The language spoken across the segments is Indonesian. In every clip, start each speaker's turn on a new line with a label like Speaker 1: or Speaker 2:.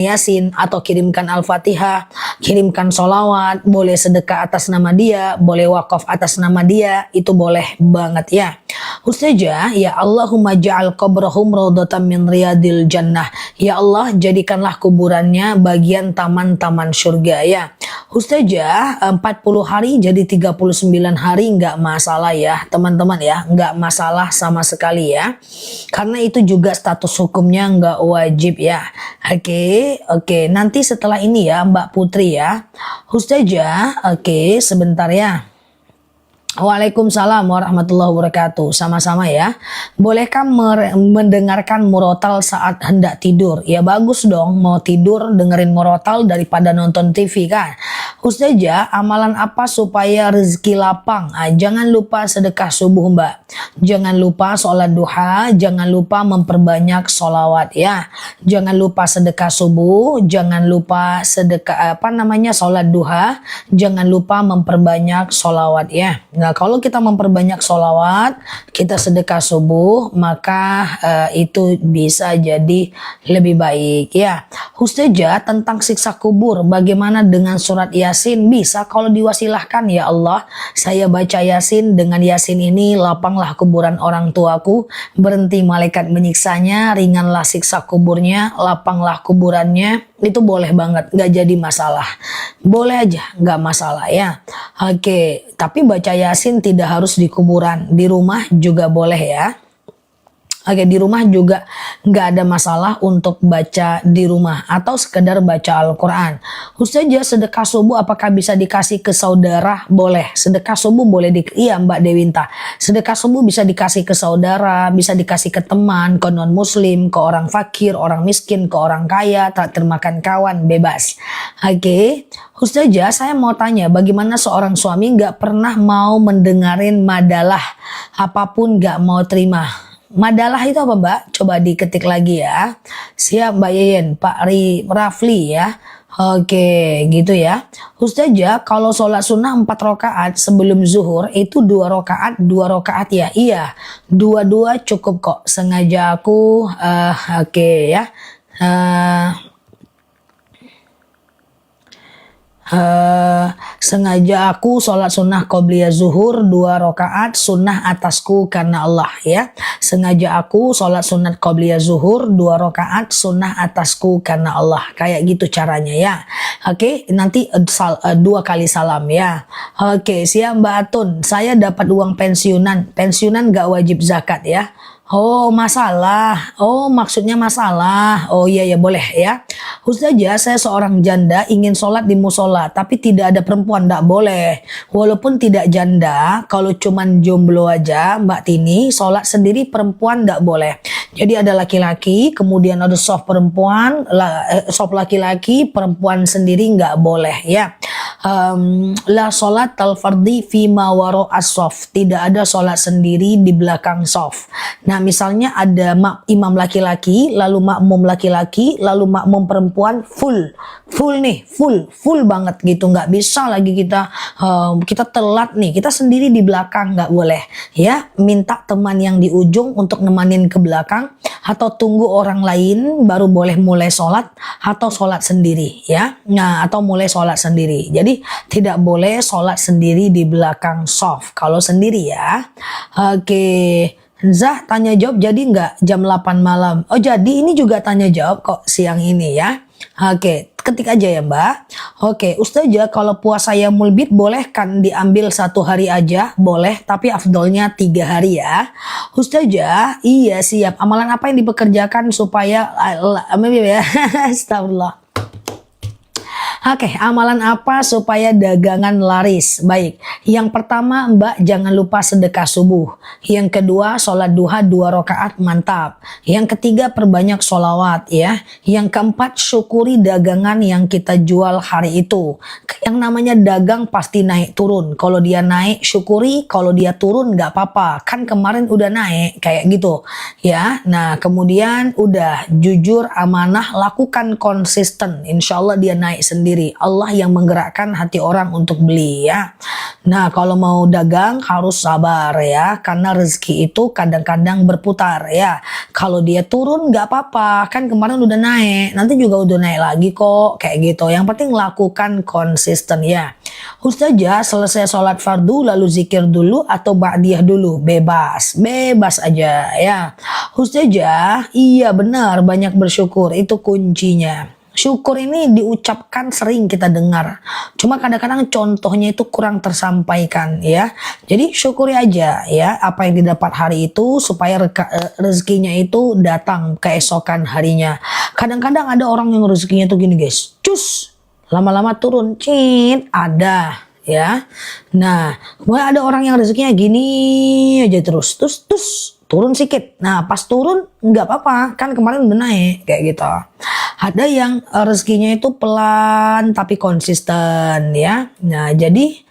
Speaker 1: Yasin, atau kirimkan Al-Fatihah, kirimkan sholawat, boleh sedekah atas nama dia, boleh wakaf atas nama dia, itu boleh banget ya. Ustazah, ya Allahumma ja'al qabrahum raudhatan min riyadil jannah. Ya Allah, jadikanlah kuburannya bagian taman-taman surga ya. Ustazah, 40 hari jadi 39 hari nggak masalah ya teman-teman ya, nggak masalah sama sekali ya. Karena itu juga status hukumnya nggak wajib ya. Oke, nanti setelah ini ya Mbak Putri ya. Ustazah, oke, sebentar ya. Waalaikumsalam warahmatullahi wabarakatuh. Sama-sama ya. Bolehkah mendengarkan murotal saat hendak tidur? Ya bagus dong, mau tidur dengerin murotal daripada nonton TV kan. Ustazah, amalan apa supaya rezeki lapang? Jangan lupa sedekah subuh Mbak. Jangan lupa sholat duha. Jangan lupa memperbanyak sholawat ya. Jangan lupa sedekah subuh. Jangan lupa sedekah sholat duha. Jangan lupa memperbanyak sholawat ya. Nah, kalau kita memperbanyak sholawat, kita sedekah subuh, maka itu bisa jadi lebih baik ya. Ustazah, tentang siksa kubur, bagaimana dengan surat Yasin? Bisa kalau diwasilahkan ya Allah. Saya baca Yasin, dengan Yasin ini lapanglah kuburan orang tuaku, berhenti malaikat menyiksanya, ringanlah siksa kuburnya, lapanglah kuburannya. Itu boleh banget, nggak jadi masalah. Boleh aja, nggak masalah ya. Oke, tapi baca Yasin tidak harus di kuburan, di rumah juga boleh ya. Oke, di rumah juga nggak ada masalah untuk baca di rumah atau sekedar baca Al-Quran. Ustazah, sedekah subuh apakah bisa dikasih ke saudara? Boleh. Sedekah subuh boleh iya Mbak Dewinta. Sedekah subuh bisa dikasih ke saudara, bisa dikasih ke teman, ke non muslim, ke orang fakir, orang miskin, ke orang kaya, tak termakan kawan, bebas. Oke. Ustazah, saya mau tanya, bagaimana seorang suami nggak pernah mau mendengarin madalah, apapun nggak mau terima? Madalah itu apa Mbak? Coba diketik lagi ya. Siap Mbak Yeyen, Pak Rafli ya. Oke, gitu ya. Ustazah, kalau sholat sunnah 4 rakaat sebelum zuhur itu 2 rakaat ya. Iya, 2 cukup kok. Sengaja aku oke ya. Sengaja aku sholat sunnah qobliyah zuhur 2 rakaat sunnah atasku karena Allah ya. Sengaja aku sholat sunnah qobliyah zuhur 2 rakaat sunnah atasku karena Allah. Kayak gitu caranya ya. Oke, nanti 2 kali salam ya. Oke, siap Mbak Atun. Saya dapat uang pensiunan. Pensiunan gak wajib zakat ya. Oh masalah, oh maksudnya masalah, oh iya ya boleh ya. Ustazah, saya seorang janda ingin sholat di musola tapi tidak ada perempuan, tidak boleh. Walaupun tidak janda, kalau cuman jomblo aja Mbak Tini, sholat sendiri perempuan tidak boleh. Jadi ada laki-laki, kemudian ada soft perempuan, soft laki-laki, perempuan sendiri nggak boleh ya. La sholat al-fardi fima waro as-sof. Tidak ada sholat sendiri di belakang sof. Nah misalnya ada imam laki-laki, lalu makmum laki-laki, lalu makmum perempuan, full banget gitu. Nggak bisa lagi kita telat nih, kita sendiri di belakang nggak boleh ya. Minta teman yang di ujung untuk nemanin ke belakang, atau tunggu orang lain baru boleh mulai sholat, atau sholat sendiri ya. Nah atau mulai sholat sendiri. Jadi tidak boleh sholat sendiri di belakang sof kalau sendiri ya. Oke, Zah tanya jawab jadi nggak jam 8 malam? Oh jadi, ini juga tanya jawab kok siang ini ya. Oke, ketik aja ya Mbak. Oke, Ustazah, kalau puasa yaumul bid boleh kan diambil 1 hari aja? Boleh, tapi afdolnya 3 hari ya. Ustazah, iya siap. Amalan apa yang dipekerjakan supaya astagfirullah. Oke, amalan apa supaya dagangan laris? Baik, yang pertama Mbak jangan lupa sedekah subuh. Yang kedua sholat duha 2 rakaat mantap. Yang ketiga perbanyak sholawat ya. Yang keempat syukuri dagangan yang kita jual hari itu. Yang namanya dagang pasti naik turun. Kalau dia naik syukuri, kalau dia turun nggak apa-apa. Kan kemarin udah naik kayak gitu ya. Nah kemudian udah jujur, amanah, lakukan konsisten. Insya Allah dia naik sendiri. sendiri. Allah yang menggerakkan hati orang untuk beli ya. Nah, kalau mau dagang harus sabar ya, karena rezeki itu kadang-kadang berputar ya. Kalau dia turun nggak apa-apa, kan kemarin udah naik, nanti juga udah naik lagi kok, kayak gitu. Yang penting lakukan konsisten ya. Ustazah selesai sholat fardu lalu zikir dulu atau ba'diyah dulu? Bebas aja ya. Ustazah, iya benar, banyak bersyukur, itu kuncinya. Syukur ini diucapkan sering kita dengar. Cuma kadang-kadang contohnya itu kurang tersampaikan ya. Jadi syukuri aja ya apa yang didapat hari itu supaya rezekinya itu datang keesokan harinya. Kadang-kadang ada orang yang rezekinya itu gini guys. Cus, lama-lama turun, cint, ada ya. Nah, kemudian ada orang yang rezekinya gini aja terus turun sedikit. Nah, pas turun nggak apa-apa, kan kemarin udah naik kayak gitu. Ada yang rezekinya itu pelan tapi konsisten ya. Nah, jadi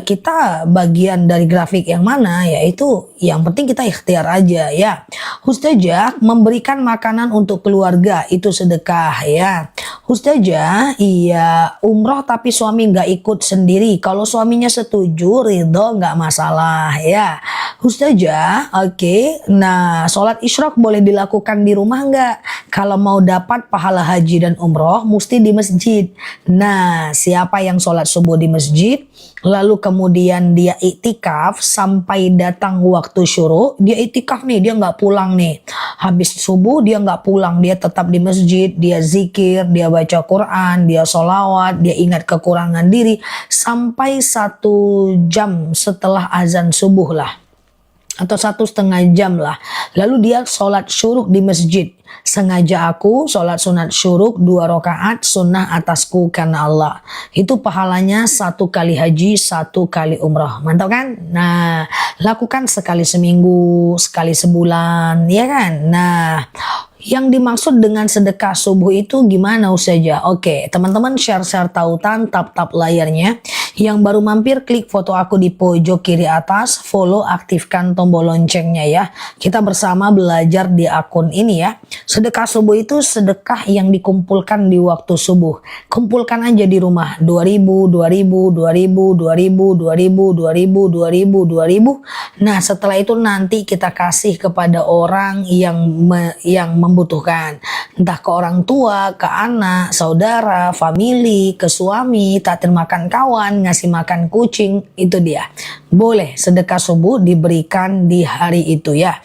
Speaker 1: kita bagian dari grafik yang mana, yaitu yang penting kita ikhtiar aja ya. Ustazah, memberikan makanan untuk keluarga itu sedekah ya. Ustazah, iya umroh tapi suami nggak ikut sendiri. Kalau suaminya setuju, ridho nggak masalah ya. Ustazah, oke. Nah, sholat isyraq boleh dilakukan di rumah nggak? Kalau mau dapat pahala haji dan umroh, mesti di masjid. Nah, siapa yang sholat subuh di masjid, lalu kemudian dia iktikaf sampai datang waktu syuruk, dia iktikaf nih, dia nggak pulang nih. Habis subuh dia nggak pulang, dia tetap di masjid, dia zikir, dia baca Quran, dia sholawat, dia ingat kekurangan diri sampai 1 jam setelah azan subuh lah. Atau 1,5 jam lah. Lalu dia sholat syuruk di masjid. Sengaja aku sholat sunat syuruk 2 rakaat sunnah atasku karena Allah. Itu pahalanya 1 kali haji, 1 kali umrah. Mantap kan? Nah, lakukan sekali seminggu, sekali sebulan, ya kan? Nah, yang dimaksud dengan sedekah subuh itu gimana Ustazah? Oke, teman-teman share-share tautan, tap-tap layarnya. Yang baru mampir klik foto aku di pojok kiri atas, follow, aktifkan tombol loncengnya ya. Kita bersama belajar di akun ini ya. Sedekah subuh itu sedekah yang dikumpulkan di waktu subuh. Kumpulkan aja di rumah 2.000, 2.000, 2.000, 2.000, 2.000, 2.000, 2.000, 2.000. Nah, setelah itu nanti kita kasih kepada orang yang membutuhkan. Entah ke orang tua, ke anak, saudara, family, ke suami, takdir makan kawan, ngasih makan kucing, itu dia. Boleh sedekah subuh diberikan di hari itu ya.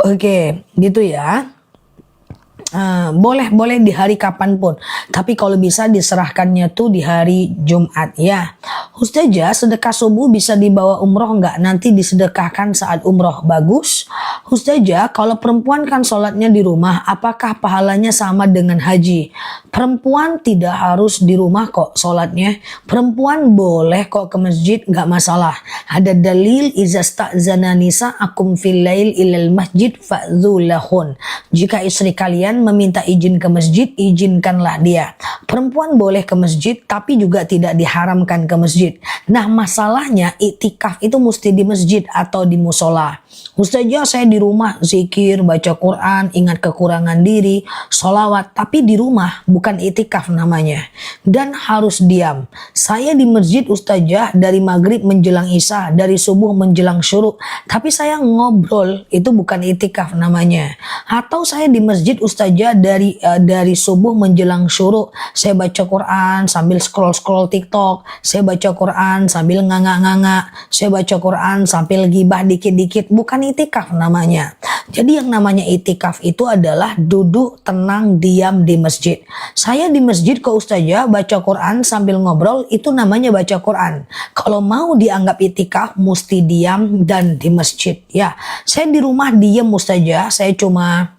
Speaker 1: Oke, gitu ya. Boleh di hari kapanpun, tapi kalau bisa diserahkannya tuh di hari Jumat ya. Ustazah, sedekah subuh bisa dibawa umroh nggak? Nanti disedekahkan saat umroh. Bagus. Ustazah, kalau perempuan kan sholatnya di rumah, apakah pahalanya sama dengan haji? Perempuan tidak harus di rumah kok sholatnya. Perempuan boleh kok ke masjid, nggak masalah. Ada dalil izasta'zana nisa akum fil lail ilal masjid fa'dzulahun. Jika istri kalian meminta izin ke masjid, izinkanlah dia. Perempuan boleh ke masjid tapi juga tidak diharamkan ke masjid. Nah, masalahnya iktikaf itu mesti di masjid atau di musola. Ustazah, saya di rumah zikir, baca Quran, ingat kekurangan diri, sholawat, tapi di rumah, bukan iktikaf namanya. Dan harus diam. Saya di masjid Ustazah dari maghrib menjelang isya, dari subuh menjelang syuruk, tapi saya ngobrol, itu bukan iktikaf namanya. Atau saya di masjid Ustazah dari subuh menjelang syuruk, saya baca Quran sambil scroll TikTok, saya baca Quran sambil nganga-nganga, saya baca Quran sambil gibah dikit-dikit, bukan itikaf namanya. Jadi yang namanya itikaf itu adalah duduk tenang diam di masjid. Saya di masjid ke Ustazah baca Quran sambil ngobrol, itu namanya baca Quran. Kalau mau dianggap itikaf mesti diam dan di masjid ya. Saya di rumah diam Ustazah, saya cuma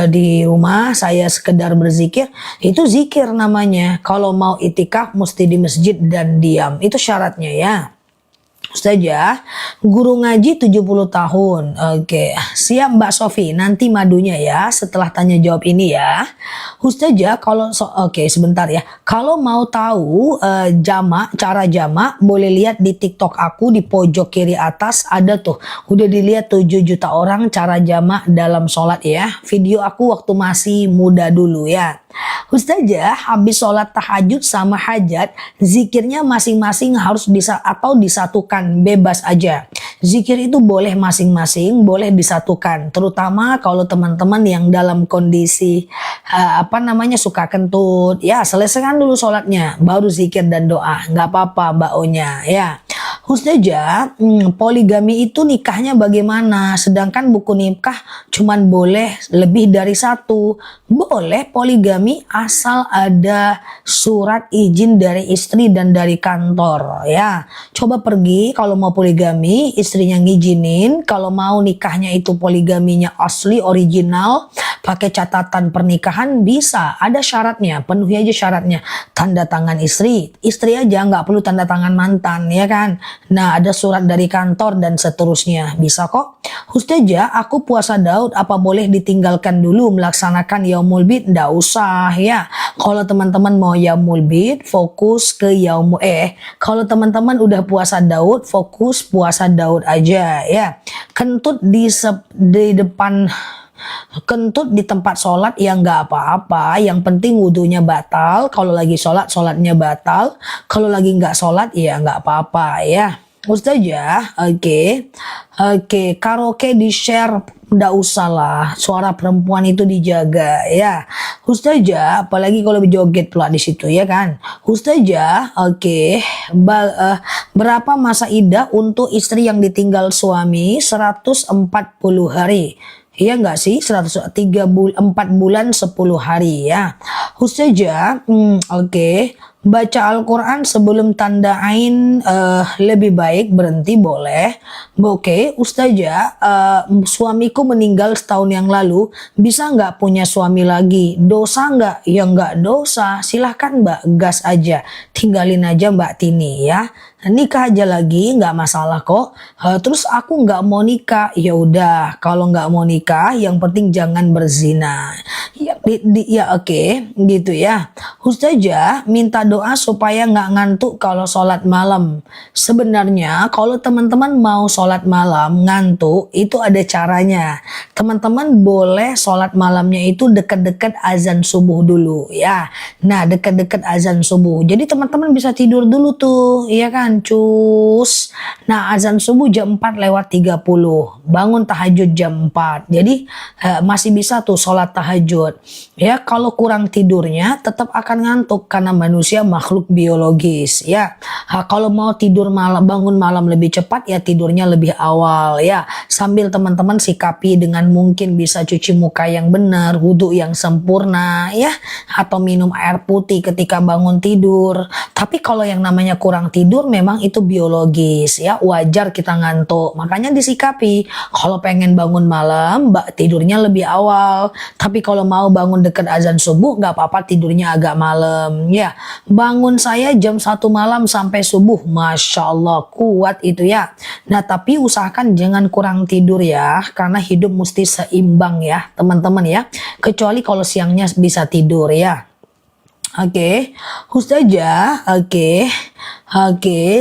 Speaker 1: di rumah saya sekedar berzikir, itu zikir namanya. Kalau mau itikaf mesti di masjid dan diam, itu syaratnya ya. Ustazah, guru ngaji 70 tahun. Oke, siap Mbak Sofi, nanti madunya ya setelah tanya jawab ini ya. Ustazah, oke sebentar ya. Kalau mau tahu cara jamak, boleh lihat di TikTok aku di pojok kiri atas ada tuh. Udah dilihat 7 juta orang cara jamak dalam sholat ya. Video aku waktu masih muda dulu ya. Ustazah, habis sholat tahajud sama hajat, zikirnya masing-masing harus atau disatukan, bebas aja. Zikir itu boleh masing-masing, boleh disatukan. Terutama kalau teman-teman yang dalam kondisi suka kentut, ya selesaikan dulu sholatnya, baru zikir dan doa. Nggak apa-apa Mbak Onya, ya. Ustazah, poligami itu nikahnya bagaimana? Sedangkan buku nikah cuman boleh lebih dari satu. Boleh poligami asal ada surat izin dari istri dan dari kantor, ya. Coba pergi kalau mau poligami, istrinya ngizinin. Kalau mau nikahnya itu poligaminya asli original, pakai catatan pernikahan bisa. Ada syaratnya, penuhi aja syaratnya. Tanda tangan istri aja, nggak perlu tanda tangan mantan, ya kan? Nah, ada surat dari kantor dan seterusnya. Bisa kok. Ustazah, aku puasa Daud, apa boleh ditinggalkan dulu melaksanakan Yaumul Bid? Nggak usah, ya. Kalau teman-teman mau Yaumul Bid, fokus ke kalau teman-teman udah puasa Daud, fokus puasa Daud aja, ya. Kentut di depan, kentut di tempat sholat ya nggak apa-apa, yang penting wudhunya batal. Kalau lagi sholat, sholatnya batal. Kalau lagi nggak sholat ya nggak apa-apa, ya. Ustazah, oke, karaoke di share, nggak usah lah, suara perempuan itu dijaga, ya. Ustazah, apalagi kalau berjoget pula di situ, ya kan. Ustazah, berapa masa iddah untuk istri yang ditinggal suami 140 hari? Iya nggak sih? 4 bulan 10 hari, ya. Ustazah, baca Al-Quran sebelum tanda ain lebih baik berhenti, boleh. Ustazah, suamiku meninggal setahun yang lalu, bisa nggak punya suami lagi? Dosa nggak? Ya nggak dosa, silahkan Mbak, gas aja, tinggalin aja Mbak Tini, ya. Nikah aja lagi nggak masalah kok. Terus aku nggak mau nikah, ya udah, kalau nggak mau nikah yang penting jangan berzina, ya, gitu ya. Ustazah, minta doa supaya nggak ngantuk kalau sholat malam. Sebenarnya kalau teman-teman mau sholat malam ngantuk, itu ada caranya. Teman-teman boleh sholat malamnya itu dekat-dekat azan subuh dulu, ya. Nah, dekat-dekat azan subuh, jadi teman-teman bisa tidur dulu tuh, ya kan, cus. Nah, azan subuh jam 4:30, bangun tahajud jam 4. Jadi masih bisa tuh sholat tahajud. Ya, kalau kurang tidurnya tetap akan ngantuk karena manusia makhluk biologis, ya. Kalau mau tidur malam, bangun malam lebih cepat, ya tidurnya lebih awal, ya. Sambil teman-teman sikapi dengan mungkin bisa cuci muka yang benar, wudhu yang sempurna, ya, atau minum air putih ketika bangun tidur. Tapi kalau yang namanya kurang tidur memang itu biologis, ya, wajar kita ngantuk. Makanya disikapi. Kalau pengen bangun malam, tidurnya lebih awal. Tapi kalau mau bangun dekat azan subuh, nggak apa-apa tidurnya agak malam, ya. Bangun saya jam 1 malam sampai subuh, Masya Allah, kuat itu, ya. Nah, tapi usahakan jangan kurang tidur, ya, karena hidup mesti seimbang, ya teman-teman, ya. Kecuali kalau siangnya bisa tidur, ya. Ustazah,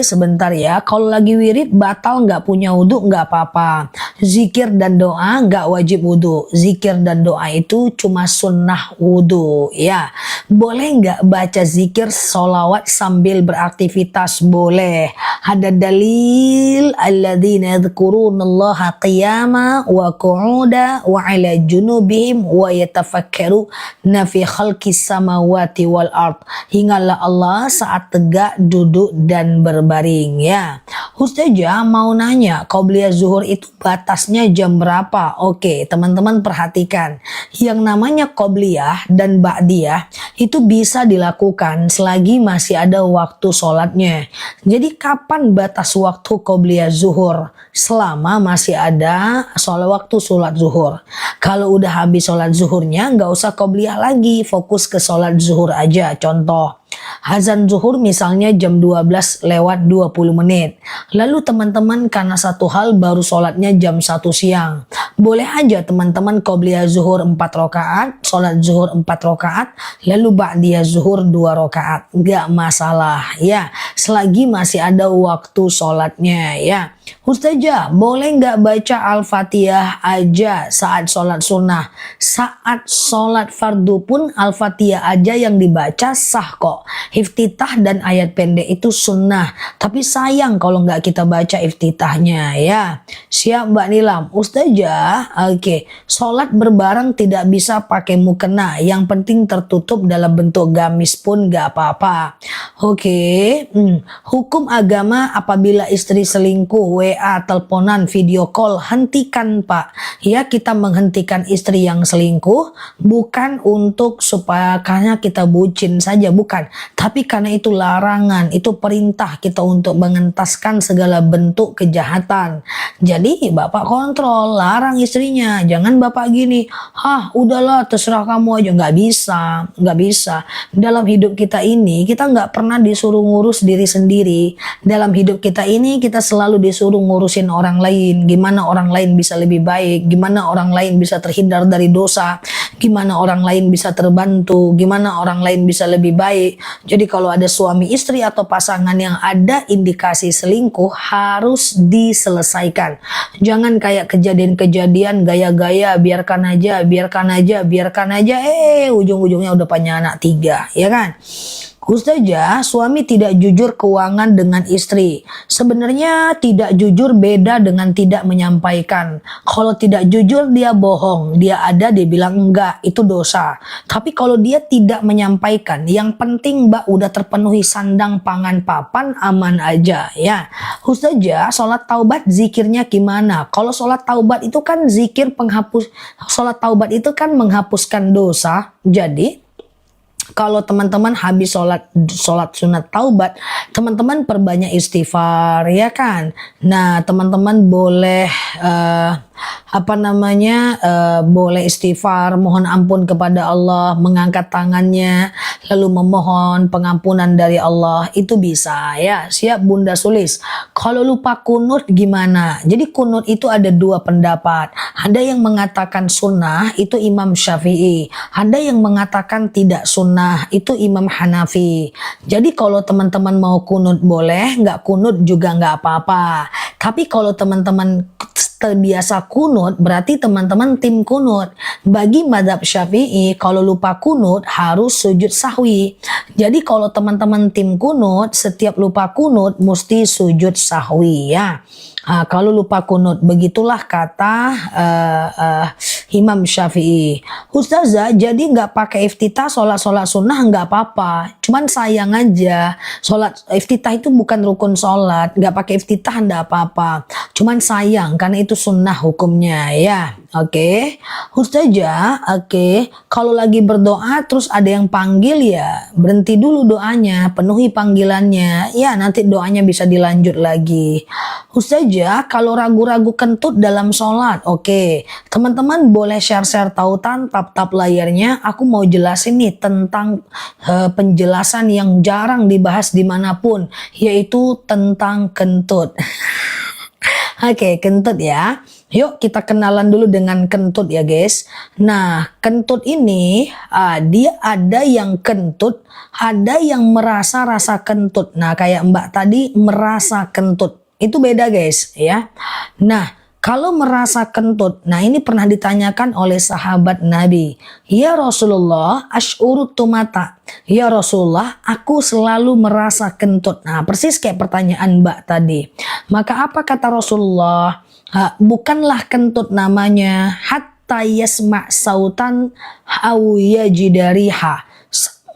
Speaker 1: sebentar ya. Kalau lagi wirid batal nggak punya wudhu nggak apa-apa. Zikir dan doa nggak wajib wudhu. Zikir dan doa itu cuma sunnah wudhu, ya. Boleh nggak baca zikir sholawat sambil beraktivitas? Boleh. Ada dalil alladzina yadhkurunallaha qiyama wa qu'uda wa ala junubihim wa yatafakkaruna fi khalqis samawati wal ard. Ingatlah Allah saat tegak, duduk dan berbaring, ya. Ustazah mau nanya, qobliyah zuhur itu batasnya jam berapa? Oke, teman-teman perhatikan. Yang namanya qobliyah dan ba'diyah itu bisa dilakukan selagi masih ada waktu sholatnya. Jadi kapan batas waktu qobliyah zuhur? Selama masih ada waktu sholat zuhur. Kalau udah habis sholat zuhurnya nggak usah qobliyah lagi, fokus ke sholat zuhur aja. Contoh, azan zuhur misalnya jam 12:20. Lalu teman-teman karena satu hal baru sholatnya jam 1 siang. Boleh aja teman-teman qobliyah zuhur 4 rakaat, sholat zuhur 4 rakaat, lalu ba'diyah zuhur 2 rakaat. Nggak masalah, ya. Selagi masih ada waktu sholatnya, ya. Ustazah, boleh nggak baca Al-Fatihah aja saat sholat sunnah? Saat sholat fardu pun Al-Fatihah aja yang dibaca sah kok. Iftitah dan ayat pendek itu sunnah. Tapi sayang kalau nggak kita baca iftitahnya ya. Siap Mbak Nilam. Ustazah, oke. Sholat berbareng tidak bisa pakai mukena. Yang penting tertutup dalam bentuk gamis pun nggak apa-apa. Oke. Hukum agama apabila istri selingkuh, WA, teleponan, video call, hentikan Pak. Ya, kita menghentikan istri yang selingkuh bukan untuk supaya karena kita bucin saja, bukan. Tapi karena itu larangan, itu perintah kita untuk mengentaskan segala bentuk kejahatan. Jadi Bapak kontrol, larang istrinya. Jangan Bapak gini, udahlah terserah kamu aja. Nggak bisa, nggak bisa. Dalam hidup kita ini, kita nggak pernah disuruh ngurus diri sendiri. Dalam hidup kita ini, kita selalu disuruh ngurusin orang lain, gimana orang lain bisa lebih baik, gimana orang lain bisa terhindar dari dosa, gimana orang lain bisa terbantu, gimana orang lain bisa lebih baik. Jadi kalau ada suami istri atau pasangan yang ada indikasi selingkuh harus diselesaikan. Jangan kayak kejadian-kejadian gaya-gaya, biarkan aja, biarkan aja, biarkan aja, ujung-ujungnya udah punya anak 3, ya kan? Ustazah, suami tidak jujur keuangan dengan istri. Sebenarnya tidak jujur beda dengan tidak menyampaikan. Kalau tidak jujur dia bohong, dia ada dia bilang enggak, itu dosa. Tapi kalau dia tidak menyampaikan, yang penting Mbak udah terpenuhi sandang pangan papan, aman aja ya. Ustazah, sholat taubat zikirnya gimana? Kalau sholat taubat itu kan zikir penghapus, sholat taubat itu kan menghapuskan dosa. Jadi kalau teman-teman habis sholat sunat taubat, teman-teman perbanyak istighfar, ya kan? Nah, teman-teman boleh boleh istighfar, mohon ampun kepada Allah, mengangkat tangannya, lalu memohon pengampunan dari Allah, itu bisa ya. Siap Bunda Sulis. Kalau lupa kunut gimana? Jadi kunut itu ada 2 pendapat. Ada yang mengatakan sunnah, itu Imam Syafi'i. Ada yang mengatakan tidak sunnah, itu Imam Hanafi. Jadi kalau teman-teman mau kunut boleh, nggak kunut juga nggak apa-apa. Tapi kalau teman-teman terbiasa kunut, berarti teman-teman tim kunut. Bagi madhab Syafi'i, kalau lupa kunut harus sujud sahwi. Jadi kalau teman-teman tim kunut, setiap lupa kunut mesti sujud sahwi ya. Kalau lupa kunut, begitulah kata Imam Syafi'i. Ustazah, jadi nggak pakai iftitah sholat sunnah nggak apa-apa. Cuman sayang aja, sholat iftitah itu bukan rukun sholat, nggak pakai iftitah nggak apa-apa. Cuman sayang karena itu sunnah hukumnya ya. Oke. Ustazah, oke. Kalau lagi berdoa terus ada yang panggil ya, berhenti dulu doanya, penuhi panggilannya. Ya, nanti doanya bisa dilanjut lagi. Ustazah, kalau ragu-ragu kentut dalam sholat, oke. Teman-teman boleh share-share tautan, tap-tap layarnya. Aku mau jelasin nih tentang penjelasan yang jarang dibahas dimanapun, yaitu tentang kentut. Oke, kentut ya. Yuk kita kenalan dulu dengan kentut ya guys. Nah, kentut ini dia ada yang kentut, ada yang merasa rasa kentut. Nah, kayak Mbak tadi merasa kentut. Itu beda guys ya. Nah, kalau merasa kentut, nah ini pernah ditanyakan oleh sahabat Nabi. Ya Rasulullah, asy'uru tumata. Ya Rasulullah, aku selalu merasa kentut. Nah, persis kayak pertanyaan Mbak tadi. Maka apa kata Rasulullah? Bukanlah kentut namanya hatta yasma' sautan au yajidariha.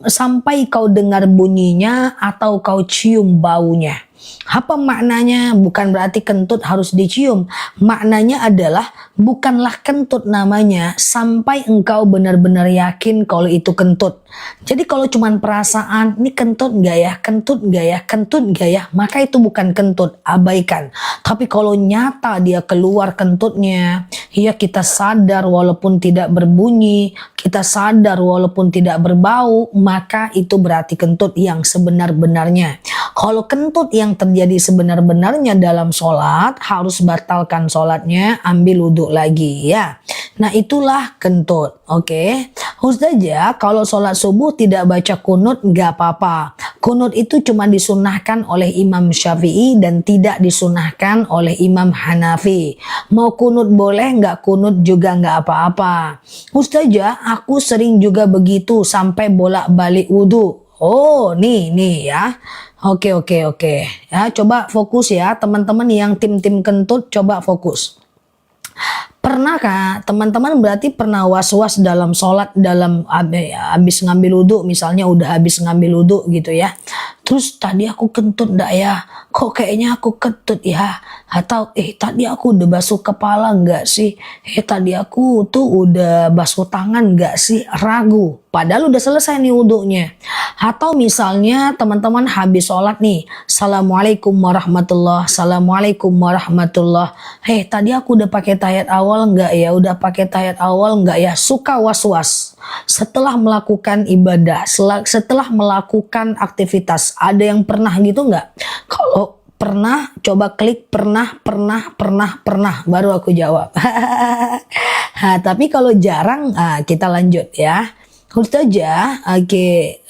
Speaker 1: Sampai kau dengar bunyinya atau kau cium baunya. Apa maknanya? Bukan berarti kentut harus dicium. Maknanya adalah bukanlah kentut namanya sampai engkau benar-benar yakin kalau itu kentut. Jadi kalau cuman perasaan, ini kentut nggak ya, kentut nggak ya, kentut nggak ya, maka itu bukan kentut, abaikan. Tapi kalau nyata dia keluar kentutnya, ya kita sadar walaupun tidak berbunyi, kita sadar walaupun tidak berbau, maka itu berarti kentut yang sebenar-benarnya. Kalau kentut yang terjadi sebenar-benarnya dalam sholat, harus batalkan sholatnya, ambil wudhu lagi ya. Nah itulah kentut, oke. Ustazah, kalau sholat subuh tidak baca kunut nggak apa-apa. Kunut itu cuma disunahkan oleh Imam Syafi'i dan tidak disunahkan oleh Imam Hanafi. Mau kunut boleh, nggak kunut juga nggak apa-apa. Ustazah, aku sering juga begitu sampai bolak-balik wudhu. Oh, nih ya. Oke. Ya, coba fokus ya, teman-teman yang tim-tim kentut, coba fokus. Pernahkah teman-teman berarti pernah was-was dalam sholat, dalam habis ngambil wudhu, misalnya udah habis ngambil wudhu gitu ya. Terus tadi aku kentut ndak ya? Kok kayaknya aku kentut ya? Atau tadi aku udah basuh kepala nggak sih? Tadi aku tuh udah basuh tangan nggak sih? Ragu. Padahal udah selesai nih wudhunya. Atau misalnya teman-teman habis sholat nih, Assalamualaikum warahmatullah, Assalamualaikum warahmatullah. Tadi aku udah pakai tahiyat awal nggak ya? Udah pakai tahiyat awal nggak ya? Suka was-was setelah melakukan ibadah, setelah melakukan aktivitas. Ada yang pernah gitu nggak? Kalau pernah, coba klik pernah, baru aku jawab. Nah, tapi kalau jarang, kita lanjut ya. Ustazah, oke.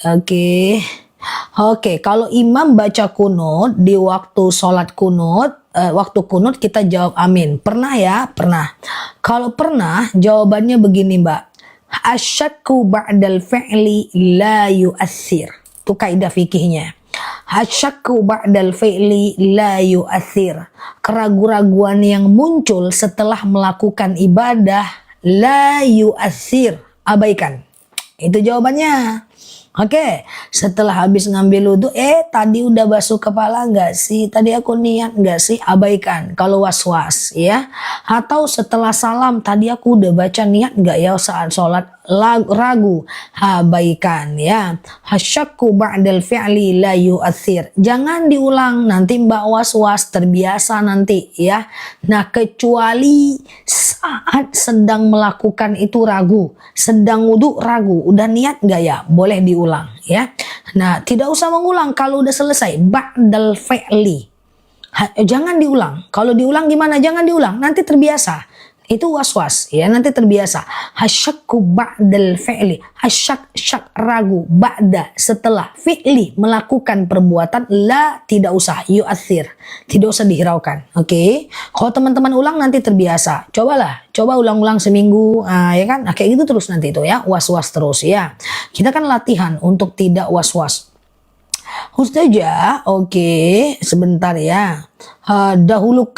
Speaker 1: Kalau imam baca kunut di waktu sholat kunut, waktu kunut kita jawab amin. Pernah ya? Pernah. Kalau pernah, jawabannya begini Mbak. Asyakku ba'dal fi'li la yu'athir. Itu kaidah fikihnya. Asyakku ba'dal fi'li la yu'athir. Keraguan-raguan yang muncul setelah melakukan ibadah la yu'athir. Abaikan. Itu jawabannya. Oke, setelah habis ngambil wudhu, tadi udah basuh kepala nggak sih? Tadi aku niat nggak sih? Abaikan kalau was-was ya. Atau setelah salam, tadi aku udah baca niat nggak ya saat sholat? Ragu, abaikan ya. Hasyakku ba'dal fi'li la yu'athir. Jangan diulang, nanti mbak was-was, terbiasa nanti ya. Nah, kecuali saat sedang melakukan itu ragu, sedang wudhu ragu, udah niat nggak ya? Boleh diulang ya. Nah, tidak usah mengulang kalau udah selesai. Ba'dal fi'li. Jangan diulang. Kalau diulang gimana? Jangan diulang, nanti terbiasa. Itu was-was ya, nanti terbiasa. Hasyakku ba'dal fi'li. Syak ragu, ba'da setelah, fi'li melakukan perbuatan, la tidak usah, yu'athir, tidak usah dihiraukan. Oke. Kalau teman-teman ulang nanti terbiasa. Coba ulang-ulang seminggu, ya kan? Nah, kayak gitu terus nanti itu ya, was-was terus ya. Kita kan latihan untuk tidak was-was. Ustazah, oke, sebentar ya. Dahulu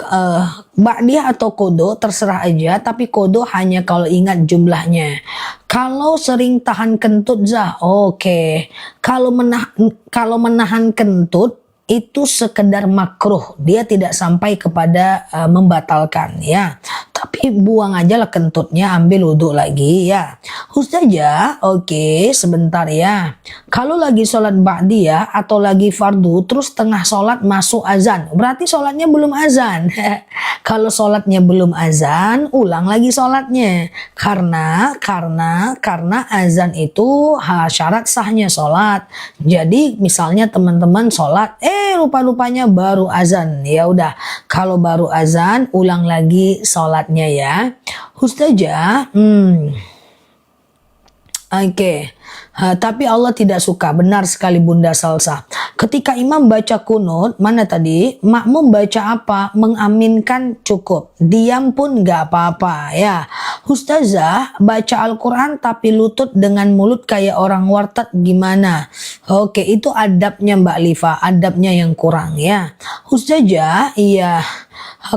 Speaker 1: ba'diyah atau kodo terserah aja, tapi kodo hanya kalau ingat jumlahnya. Kalau sering tahan kentut oke. Kalau menahan kentut itu sekedar makruh, dia tidak sampai kepada membatalkan ya. Tapi buang aja lah kentutnya, ambil wudhu lagi ya. Ustazah, oke, sebentar ya. Kalau lagi sholat ba'diyah atau lagi fardu, terus tengah sholat masuk azan, berarti sholatnya belum azan. Kalau sholatnya belum azan, ulang lagi sholatnya. Karena azan itu syarat sahnya sholat. Jadi misalnya teman-teman sholat, rupa-rupanya baru azan. Ya udah, kalau baru azan, ulang lagi sholatnya ya. Ustazah, oke. Tapi Allah tidak suka. Benar sekali Bunda Salsa. Ketika imam baca kunut, mana tadi? Makmum baca apa? Mengaminkan cukup. Diam pun gak apa-apa ya. Ustazah, baca Al-Quran tapi lutut dengan mulut kayak orang warteg gimana? Oke, itu adabnya Mbak Liva. Adabnya yang kurang ya. Ustazah, iya.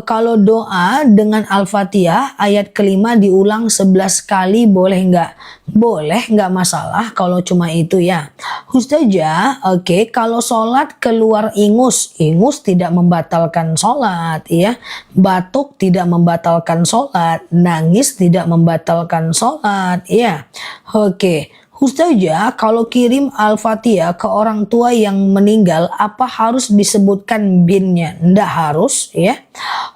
Speaker 1: Kalau doa dengan Al-Fatihah ayat kelima diulang 11 kali boleh nggak? Boleh, nggak masalah kalau cuma itu ya. Ustazah, oke, kalau sholat keluar ingus tidak membatalkan sholat ya. Batuk tidak membatalkan sholat, nangis tidak membatalkan sholat ya. Oke. Ustazah, kalau kirim Al-Fatihah ke orang tua yang meninggal, apa harus disebutkan binnya? Nggak harus ya.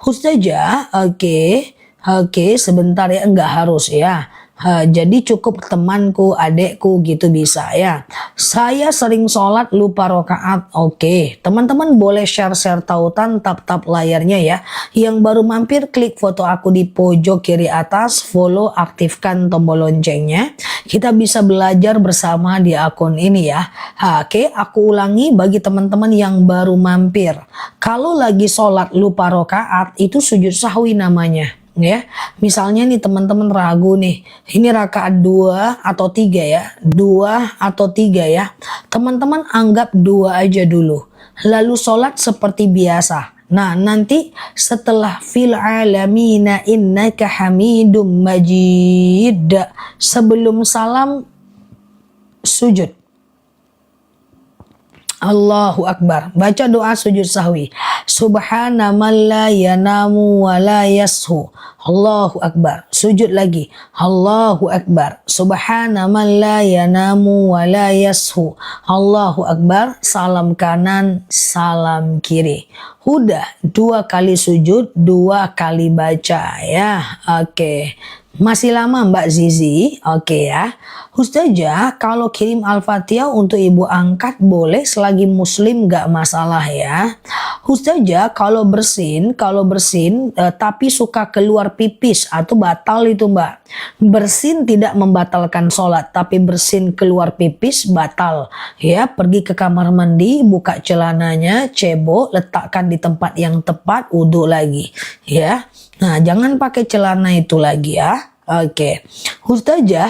Speaker 1: Ustazah, oke, sebentar ya, nggak harus ya. Jadi cukup temanku, adekku gitu bisa ya. Saya sering sholat lupa rokaat. Oke, teman-teman boleh share-share tautan, tap-tap layarnya ya. Yang baru mampir klik foto aku di pojok kiri atas, follow, aktifkan tombol loncengnya. Kita bisa belajar bersama di akun ini ya. Oke, aku ulangi bagi teman-teman yang baru mampir. Kalau lagi sholat lupa rokaat itu sujud sahwi namanya. Ya, misalnya nih teman-teman ragu nih, ini rakaat 2 atau 3 ya, 2 atau 3 ya, teman-teman anggap 2 aja dulu, lalu sholat seperti biasa. Nah nanti setelah fil alamina innaka hamidum majid, sebelum salam sujud. Allahu Akbar. Baca doa sujud sahwi. Subhana man la yanamu wa la yashu. Allahu Akbar. Sujud lagi. Allahu Akbar. Subhana man la yanamu wa la yashu. Allahu Akbar. Salam kanan, salam kiri. Udah 2 kali sujud, 2 kali baca ya. Oke. Masih lama Mbak Zizi? Oke ya. Ustazah, kalau kirim Al-Fatihah untuk ibu angkat boleh selagi muslim gak masalah ya. Ustazah, kalau bersin tapi suka keluar pipis atau batal itu Mbak. Bersin tidak membatalkan sholat, tapi bersin keluar pipis batal. Ya, pergi ke kamar mandi, buka celananya, cebok, letakkan di tempat yang tepat, wudhu lagi. Ya. Nah, jangan pakai celana itu lagi ya. Oke. Ustazah,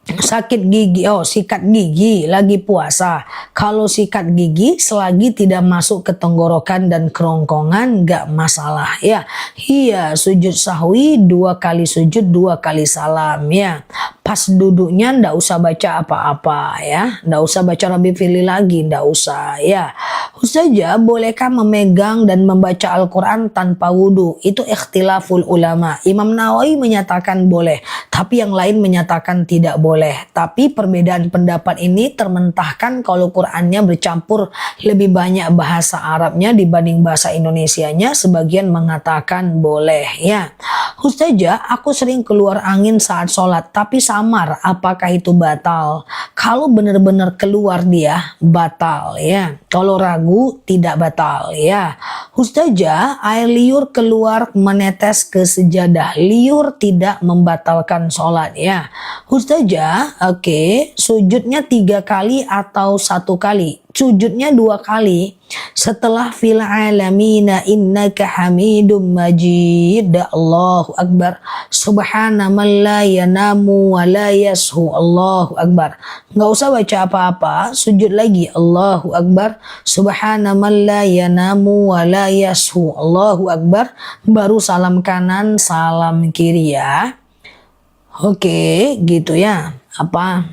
Speaker 1: sakit gigi, sikat gigi lagi puasa. Kalau sikat gigi selagi tidak masuk ke tenggorokan dan kerongkongan gak masalah ya. Iya, sujud sahwi 2 kali sujud, 2 kali salam ya. Pas duduknya ndak usah baca apa-apa ya, ndak usah baca Rabbi Fili lagi, ndak usah ya. Ustazah, bolehkah memegang dan membaca Al-Quran tanpa wudhu? Itu ikhtilaful ulama. Imam Nawawi menyatakan boleh, tapi yang lain menyatakan tidak boleh. Tapi perbedaan pendapat ini termentahkan kalau Qurannya bercampur lebih banyak bahasa Arabnya dibanding bahasa Indonesianya. Sebagian mengatakan boleh ya. Ustazah, aku sering keluar angin saat sholat tapi samar, apakah itu batal? Kalau benar-benar keluar dia batal ya. Kalau ragu tidak batal ya. Ustazah, air liur keluar menetes ke sejadah, liur tidak membatalkan sholat ya. Ustazah, oke, sujudnya 3 kali atau 1 kali? Sujudnya 2 kali. Setelah fil alamina innaka hamidum majid, Allahu Akbar. Subhana man la yanamu wa la yashu. Allahu Akbar. Nggak usah baca apa-apa, sujud lagi. Allahu Akbar. Subhana man la yanamu wa la yashu. Allahu Akbar. Baru salam kanan, salam kiri ya. Oke, gitu ya. Apa?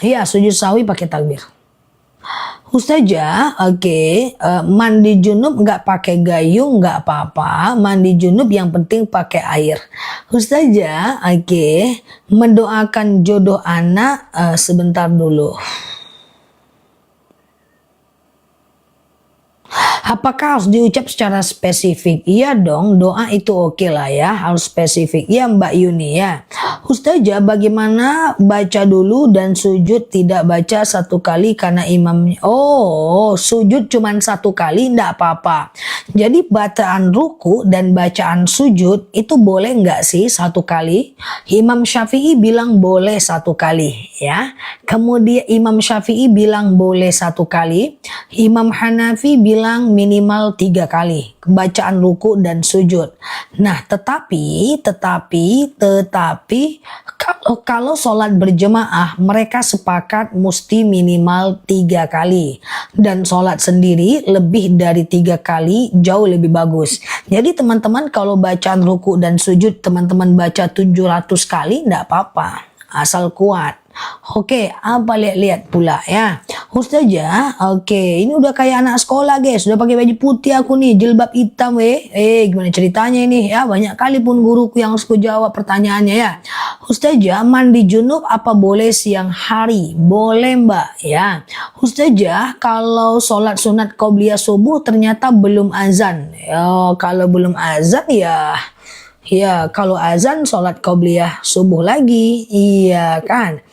Speaker 1: Iya, sujud sahwi pakai takbir. Ustazah, oke, mandi junub nggak pakai gayung nggak apa-apa, mandi junub yang penting pakai air. Ustazah, oke, mendoakan jodoh anak sebentar dulu. Apakah harus diucap secara spesifik? Iya dong, doa itu oke lah ya, harus spesifik. Ya Mbak Yuni ya. Ustazah, bagaimana baca dulu dan sujud tidak baca 1 kali karena imamnya? Oh, sujud cuma 1 kali enggak apa-apa. Jadi bacaan ruku dan bacaan sujud itu boleh nggak sih 1 kali? Imam Syafi'i bilang boleh 1 kali ya. Kemudian Imam Syafi'i bilang boleh 1 kali. Imam Hanafi bilang minimal 3 kali bacaan ruku dan sujud. Nah, tetapi kalau sholat berjemaah mereka sepakat mesti minimal 3 kali, dan sholat sendiri lebih dari 3 kali jauh lebih bagus. Jadi teman-teman kalau bacaan ruku dan sujud teman-teman baca 700 kali enggak apa-apa, asal kuat. Oke, apa lihat-lihat pula ya. Ustazah, oke, ini udah kayak anak sekolah guys, udah pakai baju putih aku nih, jilbab hitam gimana ceritanya ini ya, banyak kali pun guruku yang harus jawab pertanyaannya ya. Ustazah, mandi junub apa boleh siang hari? Boleh Mbak ya. Ustazah, kalau sholat sunat qobliyah subuh ternyata belum azan. Ya, kalau belum azan ya Ya, kalau azan sholat qobliyah subuh lagi. Iya kan?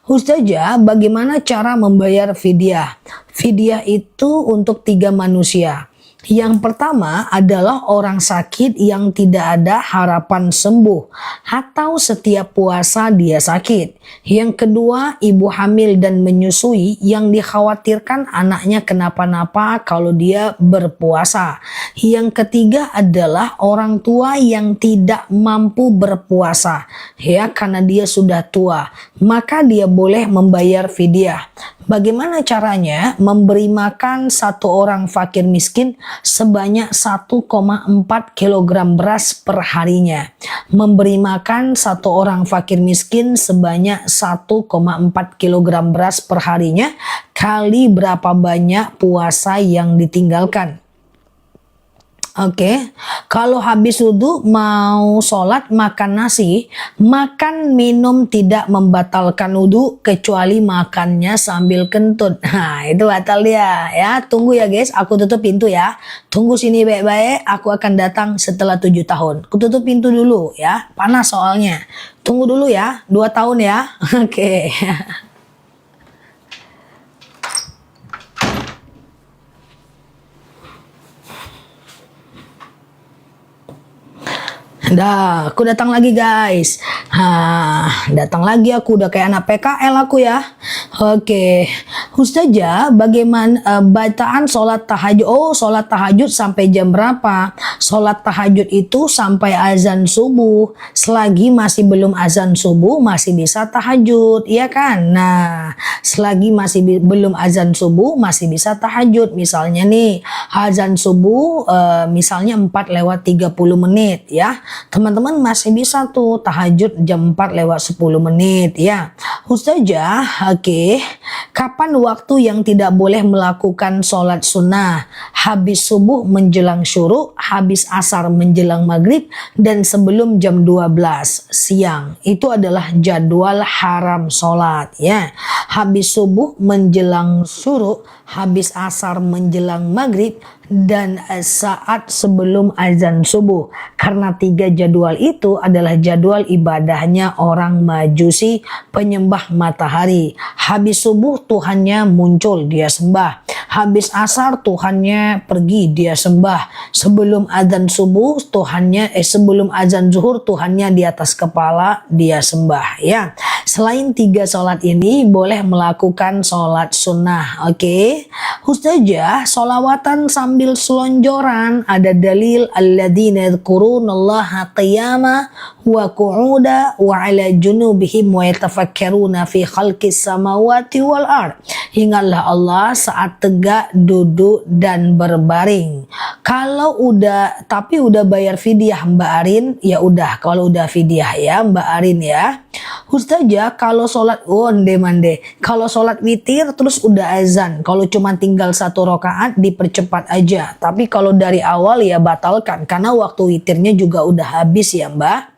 Speaker 1: Ustazah, bagaimana cara membayar fidyah? Fidyah itu untuk 3 manusia. Yang pertama adalah orang sakit yang tidak ada harapan sembuh atau setiap puasa dia sakit. Yang kedua, ibu hamil dan menyusui yang dikhawatirkan anaknya kenapa-napa kalau dia berpuasa. Yang ketiga adalah orang tua yang tidak mampu berpuasa ya karena dia sudah tua, maka dia boleh membayar fidyah. Bagaimana caranya? Memberi makan satu orang fakir miskin sebanyak 1,4 kilogram beras per harinya. Memberi makan satu orang fakir miskin sebanyak 1,4 kilogram beras per harinya kali berapa banyak puasa yang ditinggalkan. Oke, kalau habis wudhu mau sholat makan nasi, makan minum tidak membatalkan wudhu kecuali makannya sambil kentut. Nah itu batal dia ya. Tunggu ya guys, aku tutup pintu ya. Tunggu sini baik-baik, aku akan datang setelah 7 tahun. Aku tutup pintu dulu ya, panas soalnya. Tunggu dulu ya, 2 tahun ya. Oke. Dah, aku datang lagi guys. Datang lagi aku udah kayak anak PKL aku ya. Oke, Ustazah, bagaimana bacaan sholat tahajud? Oh, sholat tahajud sampai jam berapa? Sholat tahajud itu sampai azan subuh. Selagi masih belum azan subuh masih bisa tahajud, ya kan? Nah, selagi masih belum azan subuh masih bisa tahajud. Misalnya nih, azan subuh misalnya 4:30 menit ya. Teman-teman masih bisa tuh tahajud jam 4:10 ya. Ustazah, oke. Kapan waktu yang tidak boleh melakukan sholat sunnah? Habis subuh menjelang syuruk, habis asar menjelang maghrib, dan sebelum jam 12 siang. Itu adalah jadwal haram sholat ya. Habis subuh menjelang syuruk, habis asar menjelang maghrib, dan saat sebelum azan subuh. Karena 3 jadwal itu adalah jadwal ibadahnya orang Majusi penyembah matahari. Habis subuh Tuhannya muncul, dia sembah. Habis asar Tuhannya pergi, dia sembah. Sebelum azan subuh Tuhannya sebelum azan zuhur Tuhannya di atas kepala, dia sembah ya. Selain 3 sholat ini boleh melakukan sholat sunnah. Oke. Ustazah, sholawatan sambil selonjoran ada dalil alladzina yadhkurunallaha qiyama wa qu'uda wa ala junubihim wa yatafakkaruna fi khalqis samawati wal ard. Ingatlah Allah saat tegak, duduk, dan berbaring. Kalau udah bayar fidyah Mbak Arin, ya udah. Kalau udah fidyah ya Mbak Arin ya. Ustazah, kalau sholat mande, kalau sholat witir terus udah azan, kalau cuma tinggal 1 rakaat dipercepat aja. Tapi kalau dari awal ya batalkan karena waktu witirnya juga udah habis ya Mbak.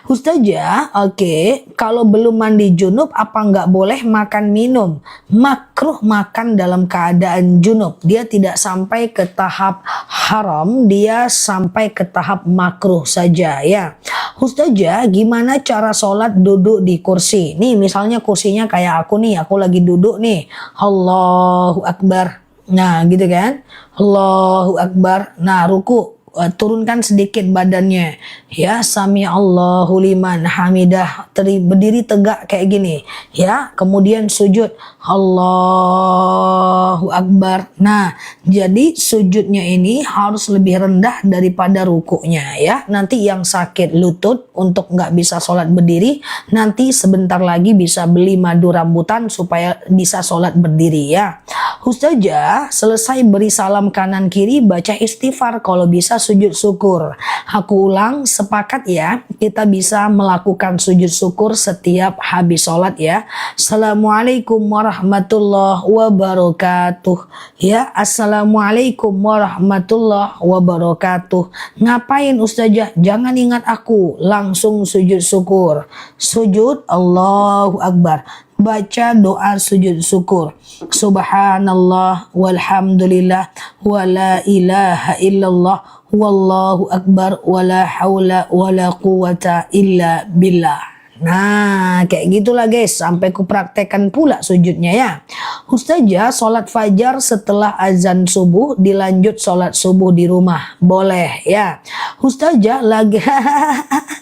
Speaker 1: Ustazah, oke, kalau belum mandi junub apa nggak boleh makan minum? Makruh makan dalam keadaan junub. Dia tidak sampai ke tahap haram, dia sampai ke tahap makruh saja ya. Ustazah, gimana cara sholat duduk di kursi? Nih misalnya kursinya kayak aku nih, aku lagi duduk nih. Allahu Akbar. Nah gitu kan. Allahu Akbar. Nah ruku. Turunkan sedikit badannya ya, sami Allahu liman hamidah, berdiri tegak kayak gini ya, kemudian sujud Allahu Akbar. Nah jadi sujudnya ini harus lebih rendah daripada rukuknya ya. Nanti yang sakit lutut untuk nggak bisa sholat berdiri, nanti sebentar lagi bisa beli madu rambutan supaya bisa sholat berdiri ya. Ustazah, selesai beri salam kanan kiri baca istighfar, kalau bisa sujud syukur. Aku ulang, sepakat ya, kita bisa melakukan sujud syukur setiap habis sholat ya. Assalamualaikum warahmatullahi wabarakatuh. Ya, assalamualaikum warahmatullahi wabarakatuh. Ngapain Ustazah? Jangan ingat aku, langsung sujud syukur. Sujud Allahu Akbar. baca doa sujud syukur. Subhanallah walhamdulillah wala ilaha illallah wallahu akbar wala haula wala quwata illa billah. Nah, kayak gitulah guys, sampai kupraktekkan pula sujudnya ya. Ustazah, sholat fajar setelah azan subuh dilanjut sholat subuh di rumah, boleh ya. Ustazah lagi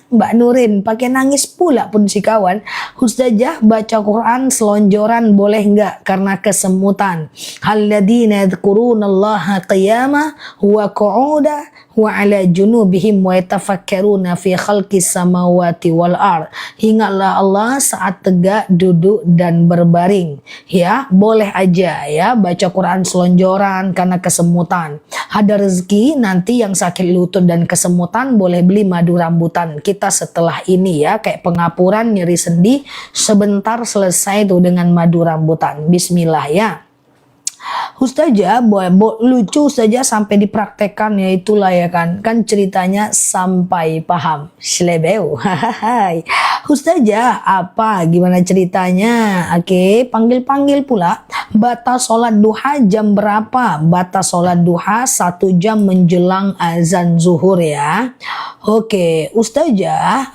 Speaker 1: Mbak Nurin pakai nangis pula pun si kawan. Ustazah, baca Quran selonjoran boleh nggak karena kesemutan? Alladzina yadhkurunallaha qiyama wa qu'uda wa ala junubihim wa yatafakkaruna fi khalqis samawati wal ard. Ingatlah Allah saat tegak, duduk dan berbaring. Ya, boleh aja ya baca Quran selonjoran karena kesemutan. Ada rezeki nanti yang sakit lutut dan kesemutan boleh beli madu rambutan kita setelah ini ya, kayak pengapuran, nyeri sendi, sebentar selesai tuh dengan madu rambutan. Bismillah ya. Ustazah, lucu saja sampai dipraktekkan, ya itulah ya kan ceritanya sampai paham. Slebeu. Ustazah, apa gimana ceritanya? Oke, panggil pula. Batas sholat duha jam berapa? Batas sholat duha 1 jam menjelang azan zuhur ya. Oke, Ustazah,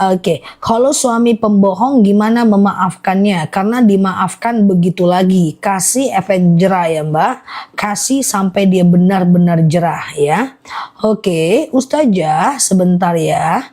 Speaker 1: kalau suami pembohong gimana memaafkannya? Karena dimaafkan begitu lagi, kasih efek jerah ya Mbak, kasih sampai dia benar-benar jerah ya. Oke, Ustazah, sebentar ya.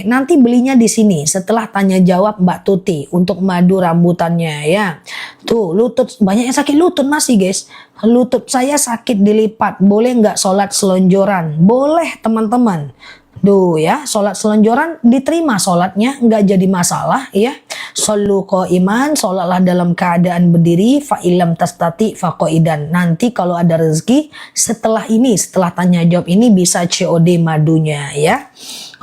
Speaker 1: Nanti belinya di sini setelah tanya jawab Mbak Tuti untuk madu rambutannya ya. Tuh, lutut banyak yang sakit lutut masih guys. Lutut saya sakit dilipat, boleh nggak sholat selonjoran? Boleh teman-teman. Duh ya, sholat selonjoran diterima sholatnya, nggak jadi masalah ya. Shollu qaiman, sholatlah dalam keadaan berdiri, fa'ilam tastati faqaidan. Nanti kalau ada rezeki setelah ini, setelah tanya jawab ini bisa COD madunya ya.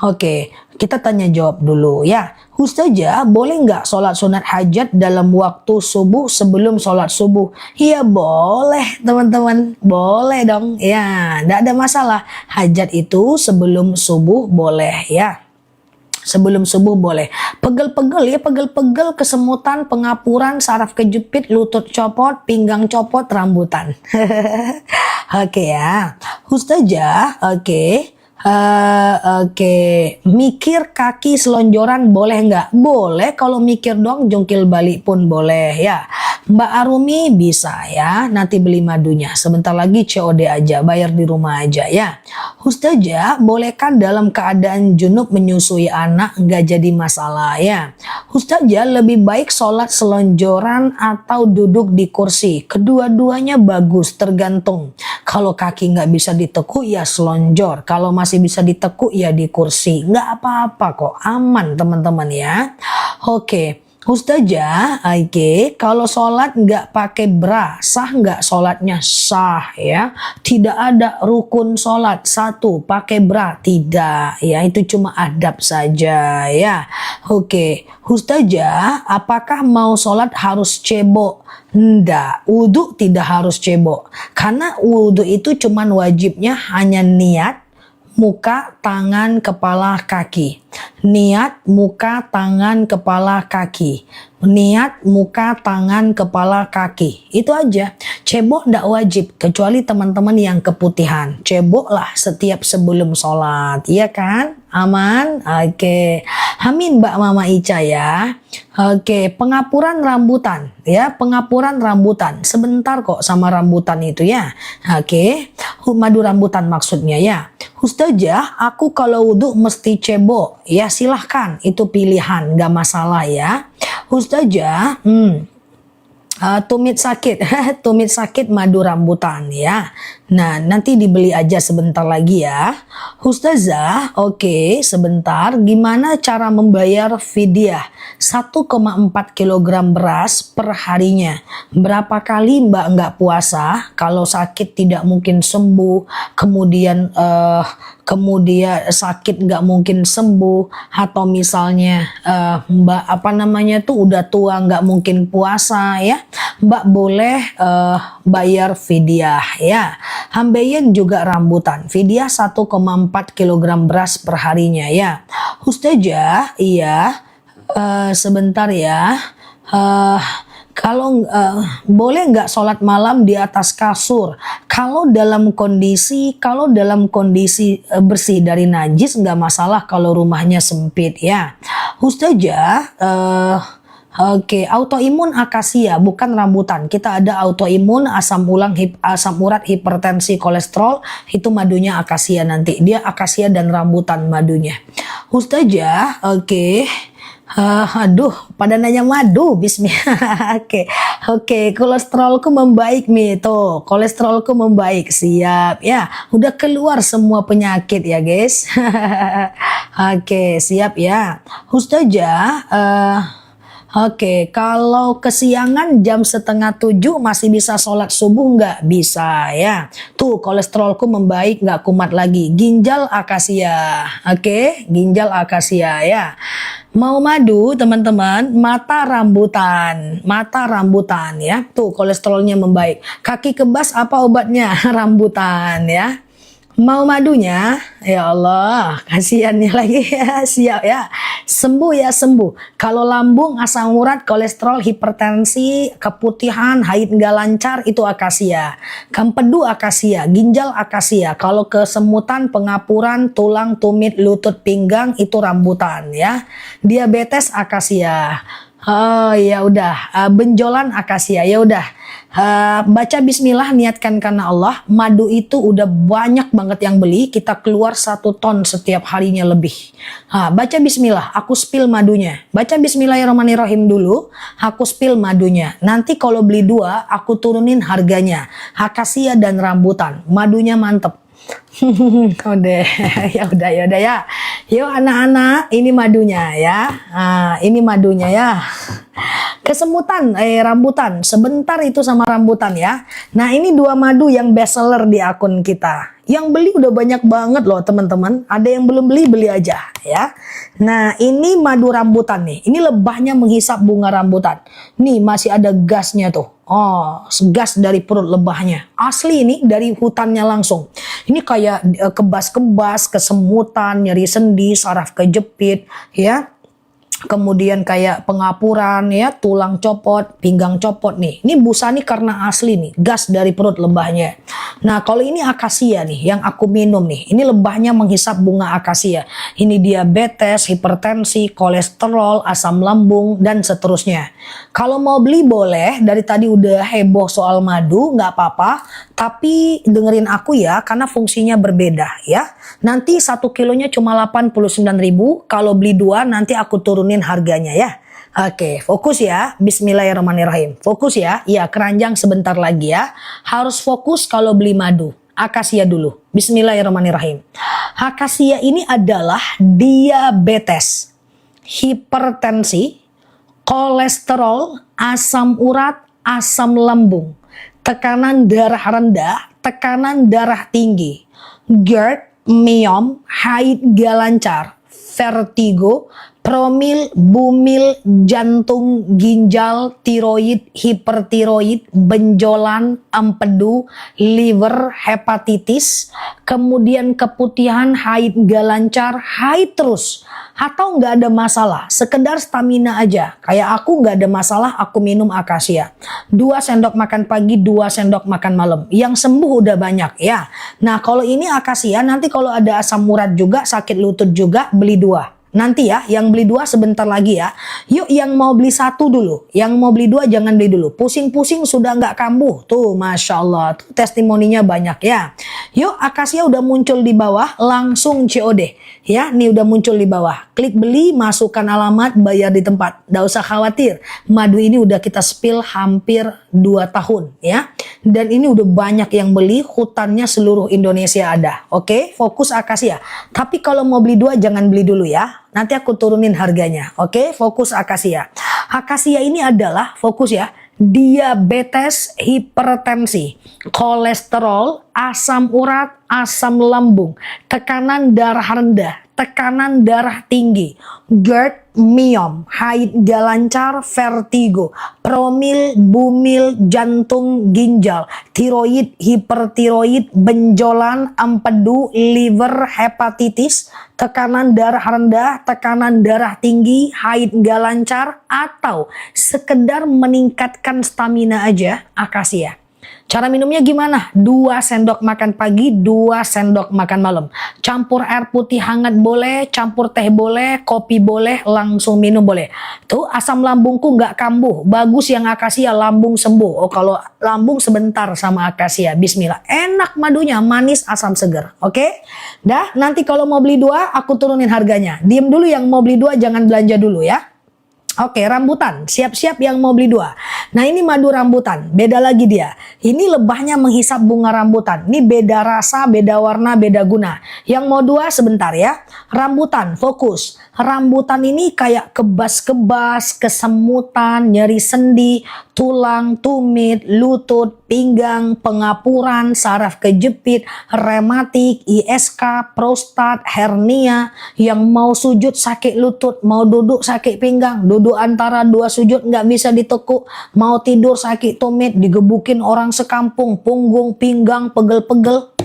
Speaker 1: Oke, kita tanya jawab dulu ya. Ustazah, boleh nggak sholat sunat hajat dalam waktu subuh sebelum sholat subuh? Iya boleh teman-teman, boleh dong ya, nggak ada masalah. Hajat itu sebelum subuh boleh ya. Sebelum subuh boleh. Pegel-pegel ya, pegel-pegel, kesemutan, pengapuran, saraf kejepit, lutut copot, pinggang copot, rambutan. Oke ya. Ustazah, mikir kaki selonjoran boleh nggak? Boleh, kalau mikir dong jungkil balik pun boleh ya. Mbak Arumi bisa ya, nanti beli madunya. Sebentar lagi COD aja, bayar di rumah aja ya. Ustazah, bolehkan dalam keadaan junub menyusui anak nggak jadi masalah ya. Ustazah, lebih baik sholat selonjoran atau duduk di kursi? Kedua-duanya bagus, tergantung. Kalau kaki nggak bisa ditekuk ya selonjor. Kalau masih bisa ditekuk ya di kursi. Nggak apa-apa kok, aman teman-teman ya. Oke. Ustazah, kalau sholat nggak pakai bra, sah nggak sholatnya? Sah ya. Tidak ada rukun sholat. 1, pakai bra. Tidak ya, itu cuma adab saja ya. Oke, Ustazah, apakah mau sholat harus cebok? Nggak, wudhu tidak harus cebok. Karena wudhu itu cuma wajibnya hanya niat, muka, tangan, kepala, kaki. Niat, muka, tangan, kepala, kaki. Niat, muka, tangan, kepala, kaki. Itu aja. Cebok ndak wajib, kecuali teman-teman yang keputihan. Ceboklah setiap sebelum sholat, iya kan? Aman? Oke. Amin Mbak Mama Ica ya. Oke, pengapuran rambutan ya, pengapuran rambutan. Sebentar kok sama rambutan itu ya. Oke, madu rambutan maksudnya ya. Ustazah, aku kalau wudhu mesti cebok. Ya silahkan, itu pilihan, gak masalah ya. Ustazah, tumit sakit, tumit sakit madu rambutan ya. Nah, nanti dibeli aja sebentar lagi ya. Ustazah, sebentar. Gimana cara membayar fidyah 1,4 kg beras per harinya? Berapa kali Mbak nggak puasa? Kalau sakit tidak mungkin sembuh, kemudian sakit nggak mungkin sembuh, atau misalnya Mbak udah tua nggak mungkin puasa ya, Mbak boleh bayar fidyah ya. Hambayen juga rambutan, fidyah 1,4 kg beras per harinya ya. Ustazah, iya, sebentar ya. eh, kalau boleh nggak sholat malam di atas kasur? Kalau dalam kondisi bersih dari najis nggak masalah kalau rumahnya sempit ya. Ustazah, oke, autoimun akasia bukan rambutan. Kita ada autoimun asam urat, hipertensi, kolesterol, itu madunya akasia nanti. Dia akasia dan rambutan madunya. Ustazah, oke. Aduh, pada nanya madu, bismillah. Oke, kolesterolku membaik nih, tuh, kolesterolku membaik, siap, ya, udah keluar semua penyakit ya guys. Oke, siap ya, Ustazah. Oke, kalau kesiangan jam 6:30 masih bisa sholat subuh nggak? Bisa ya. Tuh kolesterolku membaik, nggak kumat lagi. Ginjal akasia. Oke, ginjal akasia ya. Mau madu teman-teman, mata rambutan ya. Tuh kolesterolnya membaik. Kaki kebas apa obatnya? Rambutan ya. Mau madunya, ya Allah, kasihannya lagi ya, siap ya, sembuh ya sembuh. Kalau lambung, asam urat, kolesterol, hipertensi, keputihan, haid nggak lancar itu akasia. Kempedu akasia, ginjal akasia. Kalau kesemutan, pengapuran, tulang, tumit, lutut, pinggang itu rambutan ya. Diabetes akasia. Oh ya udah, benjolan akasia ya udah. Baca bismillah, niatkan karena Allah. Madu itu udah banyak banget yang beli, kita keluar 1 ton setiap harinya lebih. Baca bismillah, aku spill madunya. Baca bismillahirrahmanirrahim dulu, aku spill madunya. Nanti kalau beli 2, aku turunin harganya. Akasia dan rambutan, madunya mantep. Udah, ya udah ya. Yuk anak-anak, ini madunya ya. Ini madunya ya. Kesemutan, rambutan. Sebentar itu sama rambutan ya. Nah ini 2 madu yang best seller di akun kita. Yang beli udah banyak banget loh teman-teman. Ada yang belum beli, beli aja ya. Nah ini madu rambutan nih. Ini lebahnya menghisap bunga rambutan. Nih masih ada gasnya tuh. Oh, gas dari perut lebahnya. Asli ini dari hutannya langsung. Ini kayak kebas-kebas, kesemutan, nyeri sendi, saraf kejepit ya. Kemudian kayak pengapuran ya, tulang copot, pinggang copot nih. Ini busa nih karena asli nih, gas dari perut lebahnya. Nah kalau ini akasia nih, yang aku minum nih. Ini lebahnya menghisap bunga akasia. Ini diabetes, hipertensi, kolesterol, asam lambung, dan seterusnya. Kalau mau beli boleh, dari tadi udah heboh soal madu, nggak apa-apa. Tapi dengerin aku ya, karena fungsinya berbeda ya. Nanti 1 kilonya cuma 89.000, kalau beli 2 nanti aku turunin harganya ya. Oke, fokus ya. Bismillahirrahmanirrahim. Fokus ya. Ya, keranjang sebentar lagi ya. Harus fokus kalau beli madu. Akasia dulu. Bismillahirrahmanirrahim. Akasia ini adalah diabetes, hipertensi, kolesterol, asam urat, asam lambung, tekanan darah rendah, tekanan darah tinggi, GERD, myom, haid gak lancar, vertigo, promil, bumil, jantung, ginjal, tiroid, hipertiroid, benjolan, empedu, liver, hepatitis, kemudian keputihan, haid gak lancar, haid terus, atau nggak ada masalah, sekedar stamina aja. Kayak aku nggak ada masalah, aku minum akasia. 2 sendok makan pagi, 2 sendok makan malam. Yang sembuh udah banyak ya. Nah kalau ini akasia, nanti kalau ada asam urat juga, sakit lutut juga, beli 2. Nanti ya, yang beli 2 sebentar lagi ya. Yuk yang mau beli 1 dulu. Yang mau beli 2 jangan beli dulu. Pusing-pusing sudah nggak kambuh. Tuh Masya Allah, tuh, testimoninya banyak ya. Yuk akasia udah muncul di bawah, langsung COD. Ya, nih udah muncul di bawah. Klik beli, masukkan alamat, bayar di tempat. Nggak usah khawatir. Madu ini udah kita spill hampir 2 tahun ya. Dan ini udah banyak yang beli, hutannya seluruh Indonesia ada. Oke, fokus akasia. Tapi kalau mau beli 2 jangan beli dulu ya. Nanti aku turunin harganya. Oke, fokus akasia. Akasia ini adalah, fokus ya, diabetes, hipertensi, kolesterol, asam urat, asam lambung, tekanan darah rendah, tekanan darah tinggi, GERD, myom, haid gak lancar, vertigo, promil, bumil, jantung, ginjal, tiroid, hipertiroid, benjolan, empedu, liver, hepatitis, tekanan darah rendah, tekanan darah tinggi, haid gak lancar, atau sekedar meningkatkan stamina aja, akasia. Cara minumnya gimana? 2 sendok makan pagi, 2 sendok makan malam. Campur air putih hangat boleh, campur teh boleh, kopi boleh, langsung minum boleh. Tuh asam lambungku nggak kambuh. Bagus yang akasia, lambung sembuh. Oh kalau lambung sebentar sama akasia. Bismillah. Enak madunya, manis, asam seger. Oke? Dah, nanti kalau mau beli 2, aku turunin harganya. Diem dulu yang mau beli 2, jangan belanja dulu ya. Oke, rambutan. Siap-siap yang mau beli 2. Nah ini madu rambutan. Beda lagi dia. Ini lebahnya menghisap bunga rambutan. Ini beda rasa, beda warna, beda guna. Yang mau 2 sebentar ya. Rambutan, fokus. Rambutan ini kayak kebas-kebas, kesemutan, nyeri sendi, tulang, tumit, lutut, pinggang, pengapuran, saraf kejepit, rematik, ISK, prostat, hernia. Yang mau sujud sakit lutut, mau duduk sakit pinggang, duduk antara 2 sujud nggak bisa ditekuk, mau tidur sakit tumit, digebukin orang sekampung, punggung, pinggang, pegel-pegel.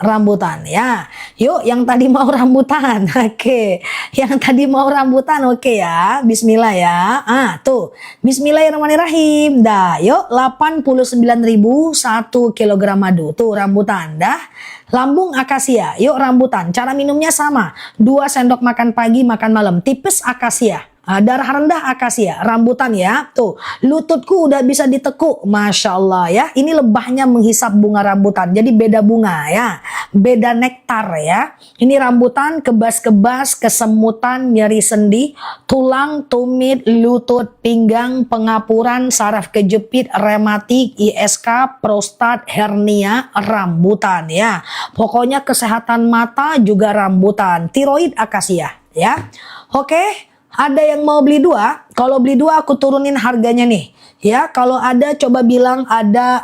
Speaker 1: Rambutan ya. Yuk yang tadi mau rambutan. Oke. Yang tadi mau rambutan oke ya. Bismillah ya. Tuh. Bismillahirrahmanirrahim. Dah, yuk 89.000 1 kilogram madu. Tuh rambutan dah. Lambung akasia. Yuk rambutan. Cara minumnya sama. 2 sendok makan pagi, makan malam. Tipes akasia. Darah rendah akasia, rambutan ya. Tuh, lututku udah bisa ditekuk. Masya Allah ya. Ini lebahnya menghisap bunga rambutan. Jadi beda bunga ya. Beda nektar ya. Ini rambutan kebas-kebas, kesemutan, nyeri sendi, tulang, tumit, lutut, pinggang, pengapuran, saraf kejepit, rematik, ISK, prostat, hernia, rambutan ya. Pokoknya kesehatan mata juga rambutan. Tiroid akasia ya. Oke. Ada yang mau beli 2? Kalau beli 2 aku turunin harganya nih. Ya, kalau ada coba bilang ada.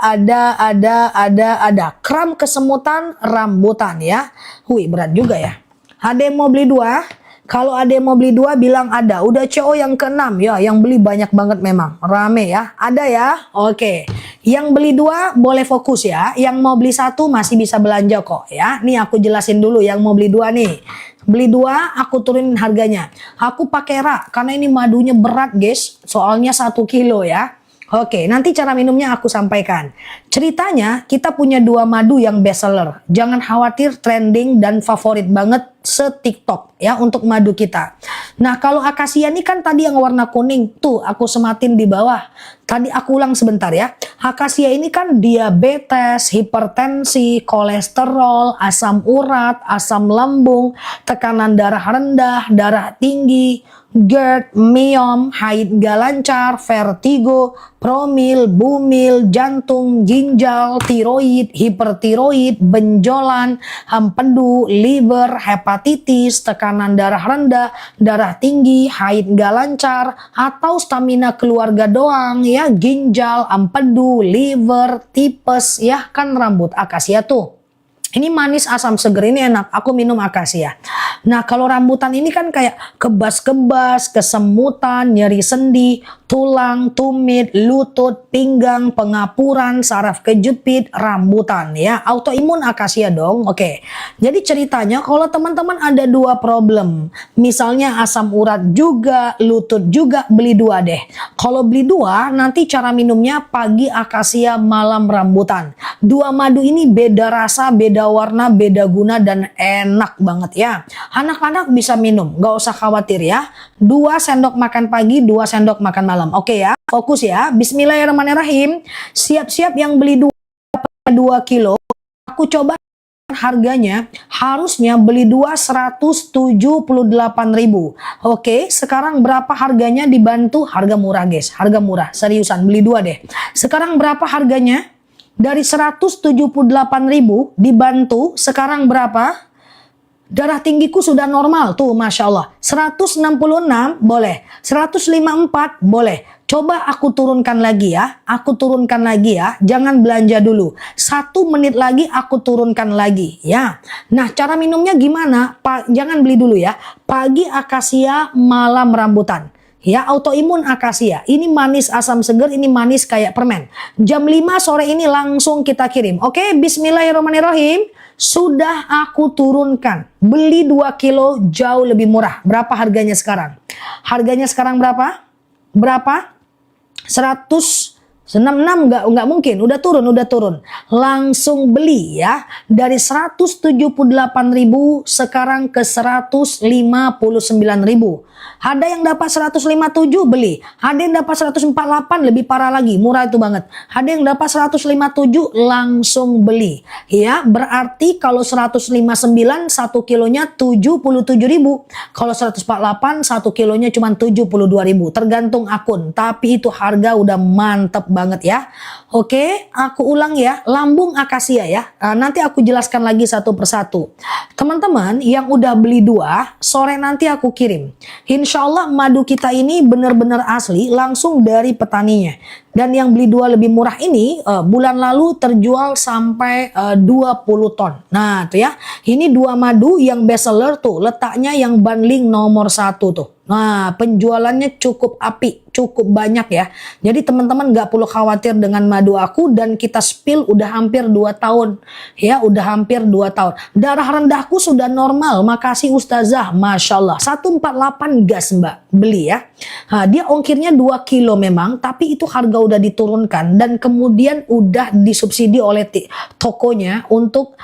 Speaker 1: Kram kesemutan rambutan ya. Wih, berat juga ya. Ada yang mau beli 2? Kalau ada yang mau beli 2 bilang ada. Udah CO yang ke-6 ya, yang beli banyak banget memang. Rame ya. Ada ya? Oke. Yang beli 2 boleh fokus ya. Yang mau beli 1 masih bisa belanja kok ya. Nih aku jelasin dulu yang mau beli 2 nih. Beli 2 aku turunin harganya. Aku pakai rak karena ini madunya berat guys. Soalnya 1 kilo ya. Oke, nanti cara minumnya aku sampaikan. Ceritanya kita punya 2 madu yang best seller. Jangan khawatir, trending dan favorit banget se-TikTok ya untuk madu kita. Nah, kalau akasia ini kan tadi yang warna kuning. Tuh, aku sematin di bawah. Tadi aku ulang sebentar ya. Akasia ini kan diabetes, hipertensi, kolesterol, asam urat, asam lambung, tekanan darah rendah, darah tinggi, GERD, myom, haid gak lancar, vertigo, promil, bumil, jantung, ginjal, tiroid, hipertiroid, benjolan, empedu, liver, hepatitis, tekanan darah rendah, darah tinggi, haid gak lancar, atau stamina keluarga doang ya, ginjal, empedu, liver, tipes ya kan rambut akasia tuh. Ini manis asam seger, ini enak. Aku minum akasia. Nah kalau rambutan ini kan kayak kebas-kebas, kesemutan, nyeri sendi, tulang, tumit, lutut, pinggang, pengapuran, saraf kejepit, rambutan ya. Autoimun akasia dong. Oke. Jadi ceritanya kalau teman-teman ada 2 problem. Misalnya asam urat juga, lutut juga, beli 2 deh. Kalau beli 2 nanti cara minumnya pagi akasia, malam rambutan. 2 madu ini beda rasa, beda warna, beda guna dan enak banget ya. Anak-anak bisa minum, gak usah khawatir ya. 2 sendok makan pagi, 2 sendok makan malam. Oke ya, fokus ya. Bismillahirrahmanirrahim. Siap-siap yang beli 2 kilo. Aku coba harganya, harusnya beli 2 178.000. Oke, sekarang berapa harganya dibantu? Harga murah guys, harga murah. Seriusan, beli 2 deh. Sekarang berapa harganya? Dari 178.000 dibantu, sekarang berapa? Darah tinggiku sudah normal tuh, Masya Allah. 166 boleh, 154 boleh, Coba aku turunkan lagi ya, aku turunkan lagi ya, jangan belanja dulu. 1 menit lagi aku turunkan lagi ya. Nah, cara minumnya gimana? Jangan beli dulu ya. Pagi akasia, malam rambutan. Ya, autoimun akasia. Ini manis asam seger, ini manis kayak permen. Jam 5 sore ini langsung kita kirim. Oke, bismillahirrahmanirrahim. Sudah aku turunkan. Beli 2 kilo jauh lebih murah. Berapa harganya sekarang? Harganya sekarang berapa? Berapa? 166 nggak mungkin, udah turun. Langsung beli ya. Dari 178.000 sekarang ke 159.000. Ada yang dapat 157 beli. Ada yang dapat 148 lebih parah lagi, murah itu banget. Ada yang dapat 157 langsung beli. Ya, berarti kalau 159 1 kilonya 77.000. Kalau 148 1 kilonya cuma 72.000. Tergantung akun, tapi itu harga udah mantep banget ya. Oke, aku ulang ya, lambung akasia ya. Nanti aku jelaskan lagi satu persatu. Teman-teman yang udah beli 2, sore nanti aku kirim. Insya Allah madu kita ini benar-benar asli langsung dari petaninya. Dan yang beli 2 lebih murah ini bulan lalu terjual sampai 20 ton. Nah tuh ya, ini 2 madu yang best seller tuh, letaknya yang bundling nomor 1 tuh. Nah, penjualannya cukup apik, cukup banyak ya. Jadi teman-teman gak perlu khawatir dengan madu aku, dan kita spill udah hampir 2 tahun. Ya, udah hampir 2 tahun. Darah rendahku sudah normal, makasih Ustazah, Masya Allah. 148 gas mbak, beli ya. Nah, dia ongkirnya 2 kilo memang, tapi itu harga udah diturunkan. Dan kemudian udah disubsidi oleh tokonya untuk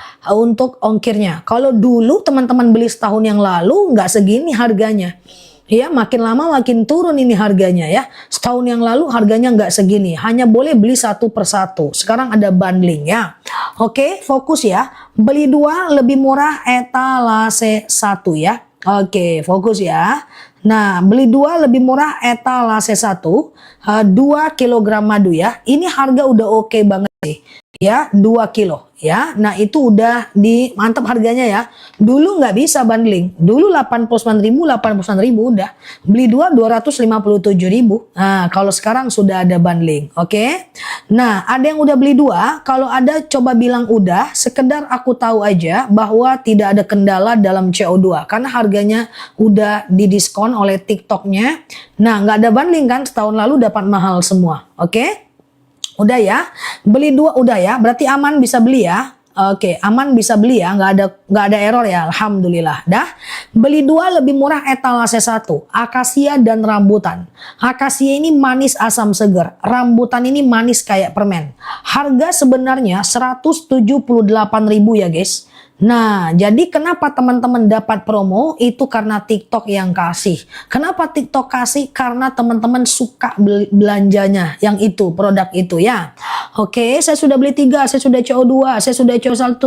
Speaker 1: ongkirnya. Kalau dulu teman-teman beli setahun yang lalu, nggak segini harganya. Ya, makin lama makin turun ini harganya ya. Setahun yang lalu harganya nggak segini. Hanya boleh beli 1 per 1. Sekarang ada bundling ya. Oke, fokus ya. Beli 2 lebih murah etalase 1 ya. Oke, fokus ya. Nah, beli 2 lebih murah etalase 1. 2 kilogram madu ya. Ini harga udah oke banget sih. Ya, 2 kilo ya. Nah, itu udah mantap harganya ya. Dulu nggak bisa bundling. Dulu 89.000 udah. Beli 2 257.000. Nah, kalau sekarang sudah ada bundling. Oke. Nah, ada yang udah beli 2. Kalau ada coba bilang udah. Sekedar aku tahu aja bahwa tidak ada kendala dalam CO2 karena harganya udah didiskon oleh TikToknya. Nah, nggak ada bundling kan, setahun lalu dapat mahal semua. Oke. Udah ya, beli 2 udah ya, berarti aman bisa beli ya. Oke, aman bisa beli ya, nggak ada error ya, alhamdulillah. Dah, beli 2 lebih murah etalase 1, akasia dan rambutan. Akasia ini manis asam seger, rambutan ini manis kayak permen. Harga sebenarnya 178.000 ya guys. Nah, jadi kenapa teman-teman dapat promo? Itu karena TikTok yang kasih. Kenapa TikTok kasih? Karena teman-teman suka belanjanya yang itu, produk itu ya. Oke, saya sudah beli 3, saya sudah CO2, saya sudah CO1.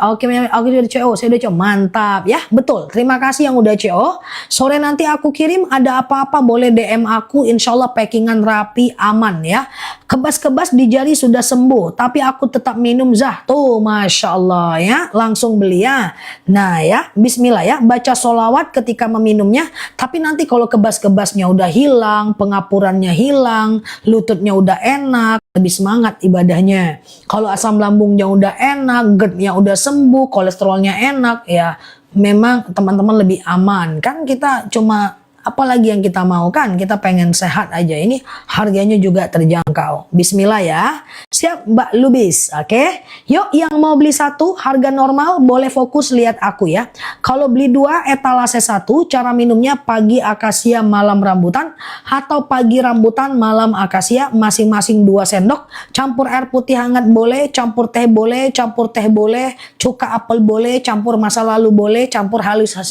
Speaker 1: Oke, aku sudah CO, saya sudah CO. Mantap ya, betul. Terima kasih yang udah CO. Sore nanti aku kirim, ada apa-apa boleh DM aku. Insya Allah packingan rapi, aman ya. Kebas-kebas di jari sudah sembuh, tapi aku tetap minum Zah. Tuh, Masya Allah ya. Langsung beli ya. Nah ya, bismillah ya, baca sholawat ketika meminumnya. Tapi nanti kalau kebas-kebasnya udah hilang, pengapurannya hilang, lututnya udah enak, lebih semangat ibadahnya. Kalau asam lambungnya udah enak, GERD-nya udah sembuh, kolesterolnya enak, ya memang teman-teman lebih aman. Kan kita cuma apalagi yang kita mau, kan kita pengen sehat aja. Ini harganya juga terjangkau. Bismillah ya. Siap Mbak Lubis. Oke. Yuk yang mau beli 1 harga normal boleh fokus lihat aku ya. Kalau beli 2 etalase 1, cara minumnya pagi akasia malam rambutan, atau pagi rambutan malam akasia, masing-masing 2 sendok. Campur air putih hangat boleh, campur teh boleh, cuka apel boleh, campur masa lalu boleh, campur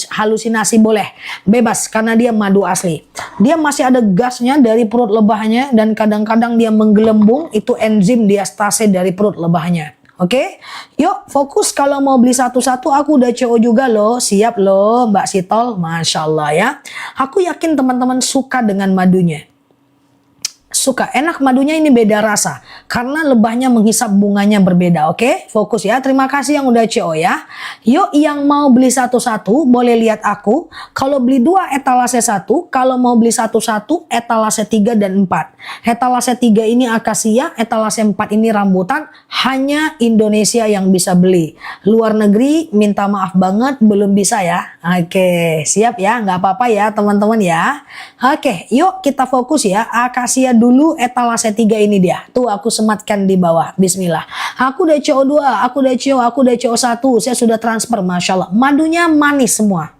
Speaker 1: halusinasi boleh. Bebas karena dia madu asli. Dia masih ada gasnya dari perut lebahnya, dan kadang-kadang dia menggelembung, itu enzim diastase dari perut lebahnya. Oke, yuk fokus. Kalau mau beli satu-satu aku udah CO juga loh. Siap loh Mbak Sitol, Masya Allah ya. Aku yakin teman-teman suka dengan madunya. suka. Enak madunya ini beda rasa. Karena lebahnya menghisap bunganya berbeda. Oke, fokus ya. Terima kasih yang udah CO ya. Yuk yang mau beli satu-satu boleh lihat aku. Kalau beli 2 etalase 1. Kalau mau beli satu-satu etalase 3 dan 4. Etalase 3 ini akasia. Etalase 4 ini rambutan. Hanya Indonesia yang bisa beli. Luar negeri minta maaf banget belum bisa ya. Oke, siap ya. Nggak apa-apa ya teman-teman ya. Oke, yuk kita fokus ya. Akasia dulu etalase 3 ini dia. Tuh aku sematkan di bawah. Bismillah. Aku udah CO2, aku udah CO, aku udah CO1. Saya sudah transfer, Masya Allah. Madunya manis semua.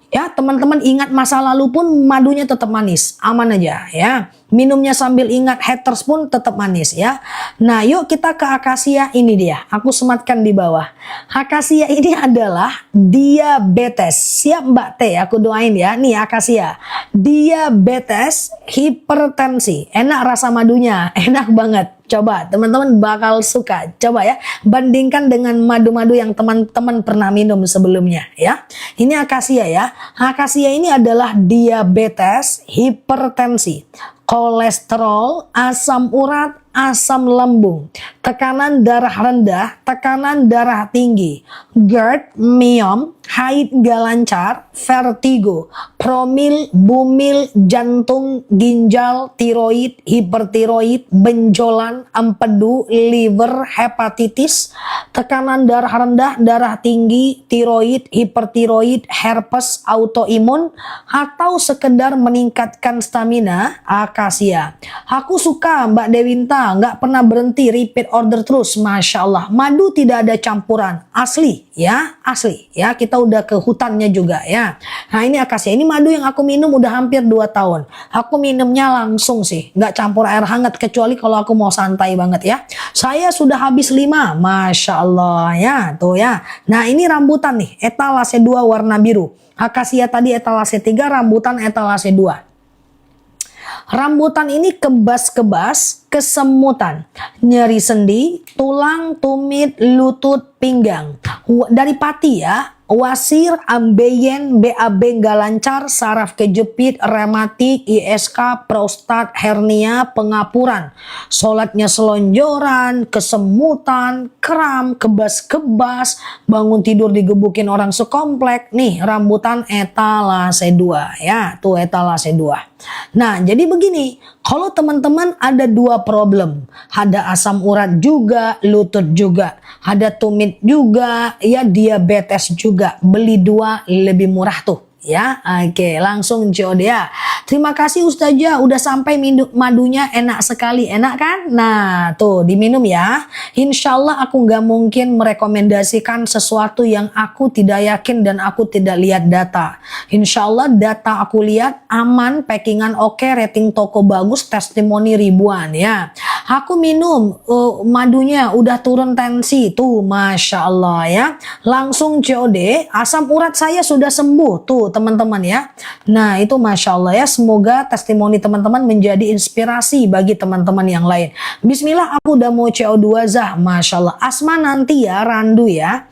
Speaker 1: Ya, teman-teman ingat masa lalu pun madunya tetap manis. Aman aja ya. Minumnya sambil ingat haters pun tetap manis ya. Nah, yuk kita ke akasia ini dia. Aku sematkan di bawah. Akasia ini adalah diabetes. Siap Mbak T, aku doain ya. Nih akasia. Diabetes, hipertensi. Enak rasa madunya, enak banget. Coba teman-teman bakal suka. Coba ya, bandingkan dengan madu-madu yang teman-teman pernah minum sebelumnya ya. Ini akasia ya. Akasia ini adalah diabetes, hipertensi, kolesterol, asam urat, asam lambung, tekanan darah rendah, tekanan darah tinggi, GERD, myom, haid gak lancar, vertigo, promil, bumil, jantung, ginjal, tiroid, hipertiroid, benjolan, empedu, liver, hepatitis, tekanan darah rendah, darah tinggi, tiroid, hipertiroid, herpes, autoimun, atau sekedar meningkatkan stamina, akasia. Aku suka Mbak Dewinta, nggak pernah berhenti, repeat order terus, Masya Allah. Madu tidak ada campuran, asli ya, asli ya. Kita udah ke hutannya juga ya. Nah ini akasia, ini madu yang aku minum udah hampir 2 tahun. Aku minumnya langsung sih, nggak campur air hangat, kecuali kalau aku mau santai banget ya. Saya sudah habis 5, Masya Allah ya, tuh ya. Nah ini rambutan nih, etalase 2 warna biru. Akasia tadi etalase 3, rambutan etalase 2. Rambutan ini kebas-kebas, kesemutan, nyeri sendi, tulang, tumit, lutut, pinggang. Dari pati ya, wasir, ambeien, BAB nggak lancar, saraf kejepit, rematik, ISK, prostat, hernia, pengapuran. Sholatnya selonjoran, kesemutan, kram, kebas-kebas, bangun tidur digebukin orang sekomplek. Nih rambutan etalase 2 ya, tuh etalase 2. Nah jadi begini, kalau teman-teman ada 2 problem, ada asam urat juga, lutut juga, ada tumit juga, ya diabetes juga, beli 2 lebih murah tuh. Ya, oke, langsung COD ya. Terima kasih Ustazah, udah sampai madunya enak sekali, enak kan? Nah, tuh diminum ya. Insya Allah aku nggak mungkin merekomendasikan sesuatu yang aku tidak yakin dan aku tidak lihat data. Insya Allah data aku lihat aman, packingan oke, rating toko bagus, testimoni ribuan ya. Aku minum madunya udah turun tensi tuh, Masya Allah ya. Langsung COD, asam urat saya sudah sembuh tuh teman-teman ya. Nah itu Masya Allah ya, semoga testimoni teman-teman menjadi inspirasi bagi teman-teman yang lain. Bismillah, aku udah mau CO2 Zah, Masya Allah. Asma nanti ya, randu ya.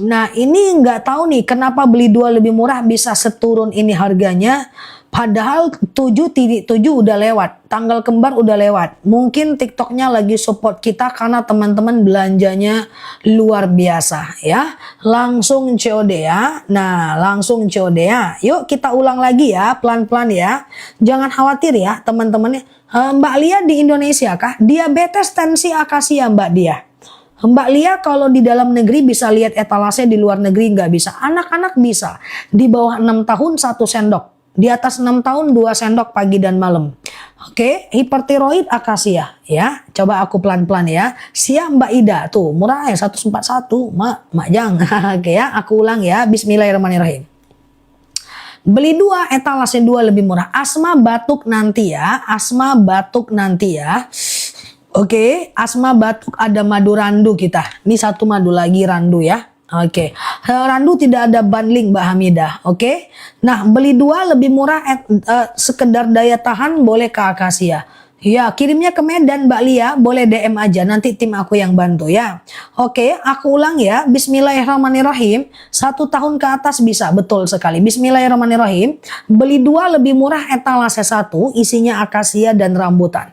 Speaker 1: Nah ini nggak tahu nih kenapa beli 2 lebih murah bisa seturun ini harganya. Padahal 7.7 udah lewat, tanggal kembar udah lewat. Mungkin TikToknya lagi support kita karena teman-teman belanjanya luar biasa ya. Langsung COD ya. Nah langsung COD ya. Yuk kita ulang lagi ya, pelan-pelan ya. Jangan khawatir ya teman-teman. Mbak Lia di Indonesia kah? Diabetes, tensi, akasia Mbak Dia. Mbak Lia kalau di dalam negeri bisa lihat etalase, di luar negeri nggak bisa. Anak-anak bisa. Di bawah 6 tahun 1 sendok. Di atas 6 tahun 2 sendok pagi dan malam. Oke, hipertiroid, akasia ya. Coba aku pelan-pelan ya. Siap Mbak Ida, tuh murah ya 141, Mak jangan. Oke ya, aku ulang ya. Bismillahirrahmanirrahim. Beli 2 etalase 2 lebih murah. Asma batuk nanti ya. Asma batuk nanti ya. Oke, asma batuk ada madu randu kita. Ini 1 madu lagi randu ya. Oke, randu tidak ada bundling Mbak Hamidah. Oke, nah beli 2 lebih murah, sekedar daya tahan boleh ke akasia. Ya, kirimnya ke Medan Mbak Lia, boleh DM aja, nanti tim aku yang bantu ya. Oke, aku ulang ya. Bismillahirrahmanirrahim. 1 tahun ke atas bisa, betul sekali. Bismillahirrahmanirrahim. Beli 2 lebih murah etalase 1, isinya akasia dan rambutan.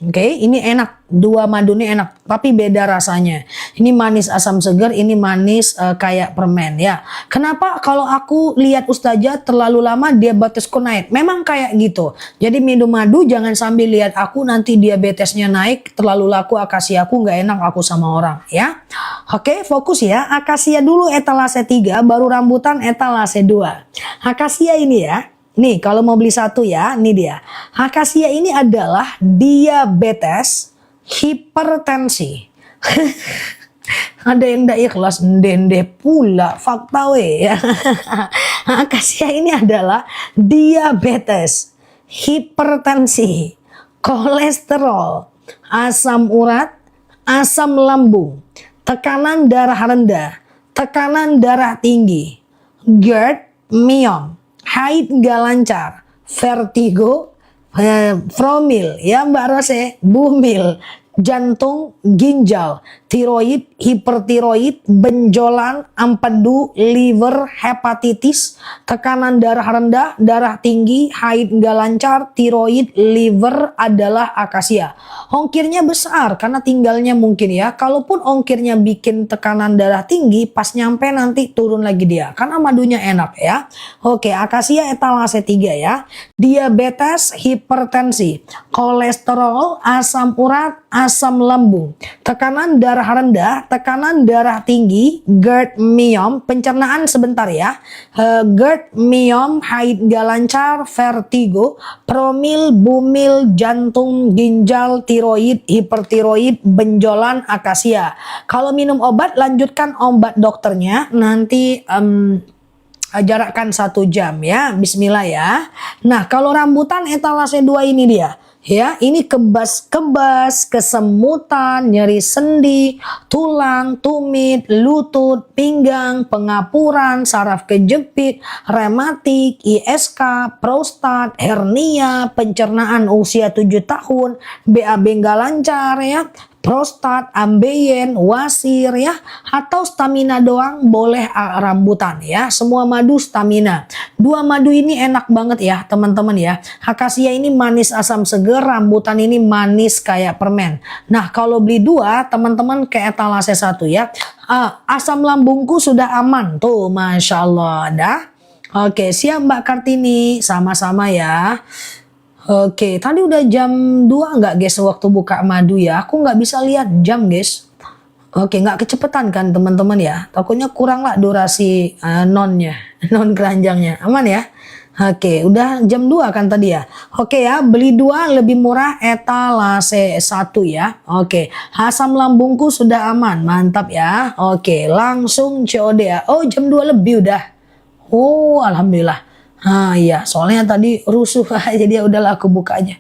Speaker 1: Oke, ini enak. Dua madu ini enak, tapi beda rasanya. Ini manis asam segar, ini manis kayak permen ya. Kenapa kalau aku lihat Ustazah terlalu lama diabetesku naik? Memang kayak gitu. Jadi minum madu jangan sambil lihat aku nanti diabetesnya naik, terlalu laku akasia aku nggak enak aku sama orang ya. Oke, fokus ya. Akasia dulu etalase 3, baru rambutan etalase 2. Akasia ini ya. Nih kalau mau beli satu ya, ini dia. Akasia ini adalah diabetes, hipertensi. Ada yang ndak ikhlas, ndende pula, fakta we ya. Akasia ini adalah diabetes, hipertensi, kolesterol, asam urat, asam lambung, tekanan darah rendah, tekanan darah tinggi, GERD, myom, haid nggak lancar, vertigo, promil, ya Mbak Rose, bumil, jantung, ginjal, tiroid, hipertiroid, benjolan, empedu, liver, hepatitis, tekanan darah rendah, darah tinggi, haid nggak lancar, tiroid, liver adalah akasia. Ongkirnya besar karena tinggalnya mungkin ya. Kalaupun ongkirnya bikin tekanan darah tinggi, pas nyampe nanti turun lagi dia. Karena madunya enak ya. Oke, akasia etalase 3 ya. Diabetes, hipertensi, kolesterol, asam urat, asam lambung, tekanan darah rendah, tekanan darah tinggi, GERD, myom, pencernaan sebentar ya. GERD, myom, haid gak lancar, vertigo, promil, bumil, jantung, ginjal, tiroid, hipertiroid, benjolan, akasia. Kalau minum obat, lanjutkan obat dokternya. Nanti jarakkan 1 jam ya. Bismillah ya. Nah, kalau rambutan etalase 2 ini dia. Ya, ini kebas-kebas, kesemutan, nyeri sendi, tulang, tumit, lutut, pinggang, pengapuran, saraf kejepit, rematik, ISK, prostat, hernia, pencernaan usia 7 tahun, BAB nggak lancar ya, prostat, ambeien, wasir ya, atau stamina doang boleh rambutan ya. Semua madu stamina. 2 madu ini enak banget ya teman-teman ya. Akasia ini manis asam seger, rambutan ini manis kayak permen. Nah kalau beli 2 teman-teman ke etalase 1 ya. Asam lambungku sudah aman tuh, Masya Allah dah. Oke, siap Mbak Kartini, sama-sama ya. Oke, tadi udah jam 2 nggak guys waktu buka madu ya? Aku nggak bisa lihat jam guys. Oke, nggak kecepetan kan teman-teman ya? Takutnya kurang lah durasi nonnya, non keranjangnya. Aman ya? Oke, udah jam 2 kan tadi ya? Oke ya, beli 2 lebih murah etalase 1 ya. Oke, asam lambungku sudah aman, mantap ya. Oke, langsung COD ya. Oh, jam 2 lebih udah. Oh, alhamdulillah. Iya, soalnya tadi rusuh jadi ya udahlah aku buka aja.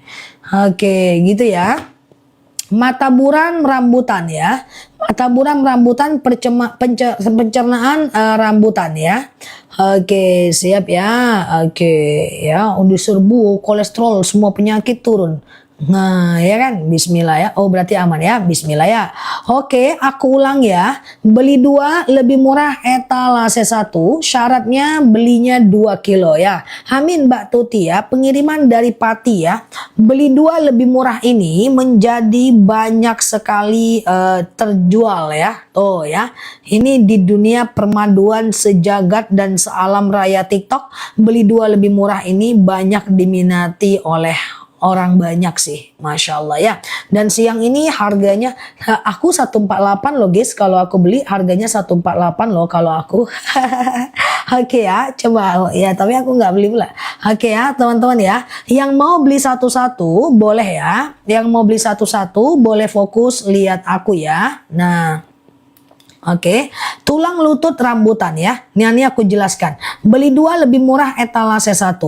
Speaker 1: Oke, gitu ya. Mataburan rambutan ya. Mataburan rambutan pencernaan rambutan ya. Oke, siap ya. Oke, ya, udah serbu kolesterol semua penyakit turun. Nah, ya kan? Bismillah ya. Oh, berarti aman ya. Bismillah ya. Oke, aku ulang ya. Beli 2 lebih murah etalase 1. Syaratnya belinya 2 kilo ya. Amin Mbak Tuti ya. Pengiriman dari Pati ya. Beli 2 lebih murah ini menjadi banyak sekali terjual ya. Oh ya. Ini di dunia permaduan sejagat dan sealam raya TikTok. Beli 2 lebih murah ini banyak diminati oleh orang banyak sih, Masya Allah ya. Dan siang ini harganya, aku 148 loh guys, kalau aku beli harganya 148 loh kalau aku. Oke ya, coba ya, tapi aku nggak beli pula. Oke ya teman-teman ya, yang mau beli satu-satu boleh ya, yang mau beli satu-satu boleh fokus lihat aku ya. Nah, oke, tulang lutut rambutan ya. Ini aku jelaskan. Beli 2 lebih murah etalase 1.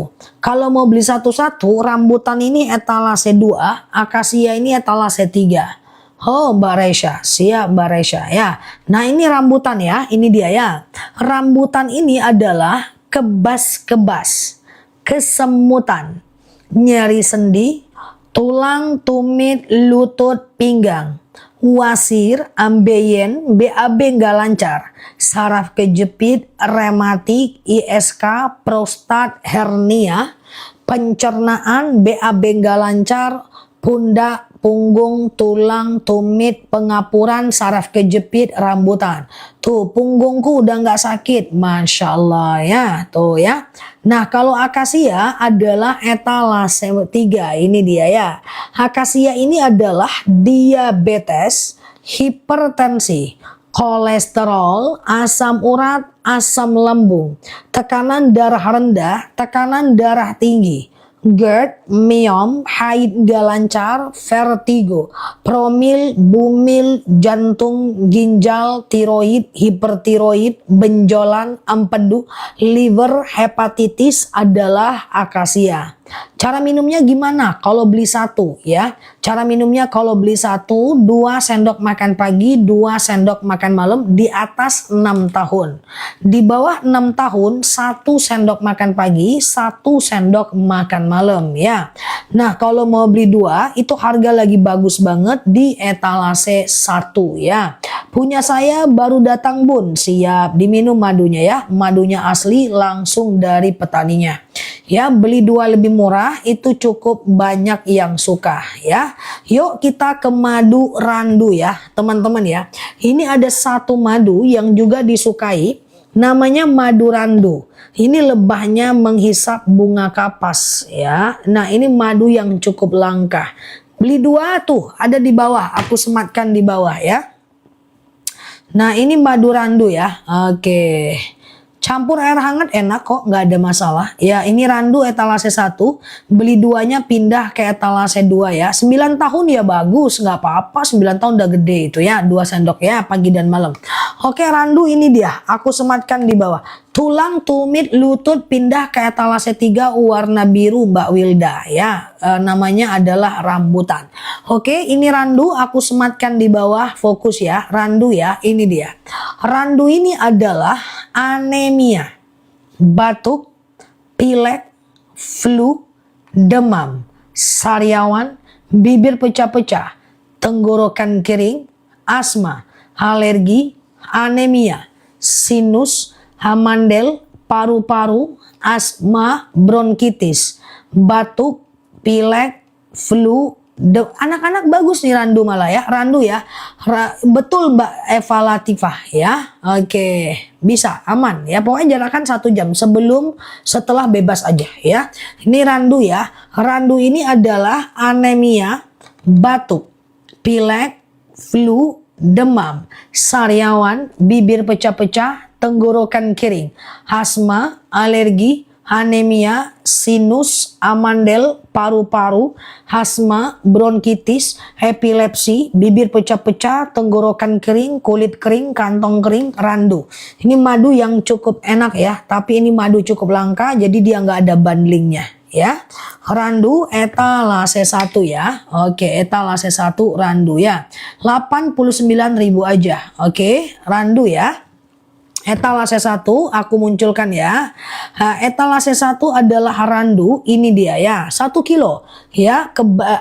Speaker 1: Kalau mau beli satu-satu, rambutan ini etalase 2, akasia ini etalase 3. Oh Mbak Resha, siap Mbak Resha ya. Nah ini rambutan ya, ini dia ya. Rambutan ini adalah kebas-kebas, kesemutan, nyeri sendi, tulang, tumit, lutut, pinggang, wasir, ambeien, BAB nggak lancar, saraf kejepit, rematik, ISK, prostat, hernia, pencernaan, BAB nggak lancar, pundak, punggung, tulang, tumit, pengapuran, saraf kejepit, rambutan. Tuh, punggungku udah nggak sakit. Masya Allah ya. Tuh ya. Nah, kalau akasia adalah etalase 3. Ini dia ya. Akasia ini adalah diabetes, hipertensi, kolesterol, asam urat, asam lambung, tekanan darah rendah, tekanan darah tinggi, GERD, myom, haid gak lancar, vertigo, promil, bumil, jantung, ginjal, tiroid, hipertiroid, benjolan, empedu, liver, hepatitis adalah akasia. Cara minumnya gimana? Kalau beli satu ya. Cara minumnya kalau beli satu, 2 sendok makan pagi, 2 sendok makan malam di atas 6 tahun. Di bawah 6 tahun, 1 sendok makan pagi, 1 sendok makan malam ya. Nah, kalau mau beli 2, itu harga lagi bagus banget di etalase 1 ya. Punya saya baru datang bun, siap diminum madunya ya. Madunya asli langsung dari petaninya. Ya, beli 2 lebih murah itu cukup banyak yang suka ya. Yuk kita ke madu randu ya teman-teman ya. Ini ada satu madu yang juga disukai, namanya madu randu. Ini lebahnya menghisap bunga kapas ya. Nah, ini madu yang cukup langka. Beli 2 tuh, ada di bawah, aku sematkan di bawah ya. Nah, ini madu randu ya. Oke. Campur air hangat enak kok, nggak ada masalah. Ya, ini randu etalase 1, beli 2-nya pindah ke etalase 2 ya. 9 tahun ya bagus, nggak apa-apa, 9 tahun udah gede itu ya. 2 sendok ya, pagi dan malam. Oke, randu ini dia, aku sematkan di bawah. Tulang, tumit, lutut pindah ke etalase 3 warna biru Mbak Wilda ya. Namanya adalah rambutan. Oke, ini randu aku sematkan di bawah, fokus ya. Randu ya, ini dia. Randu ini adalah anemia, batuk, pilek, flu, demam, sariawan, bibir pecah-pecah, tenggorokan kering, asma, alergi, anemia, sinus, hamandel, paru-paru, asma, bronkitis, batuk, pilek, flu, anak-anak bagus nih randu malah ya. Randu ya. Betul Mbak Eva Latifah ya. Oke, bisa aman ya. Pokoknya jarakkan 1 jam sebelum setelah bebas aja ya. Ini randu ya. Randu ini adalah anemia, batuk, pilek, flu, demam, sariawan, bibir pecah-pecah, tenggorokan kering, asma, alergi, anemia, sinus, amandel, paru-paru, asma, bronkitis, epilepsi, bibir pecah-pecah, tenggorokan kering, kulit kering, kantong kering, randu. Ini madu yang cukup enak ya, tapi ini madu cukup langka, jadi dia nggak ada bundlingnya ya. Randu etalase 1 ya. Oke, etalase 1 randu ya. 89.000 aja. Oke, randu ya. Etalase 1 aku munculkan ya. Etalase 1 adalah randu, ini dia ya. 1 kilo ya,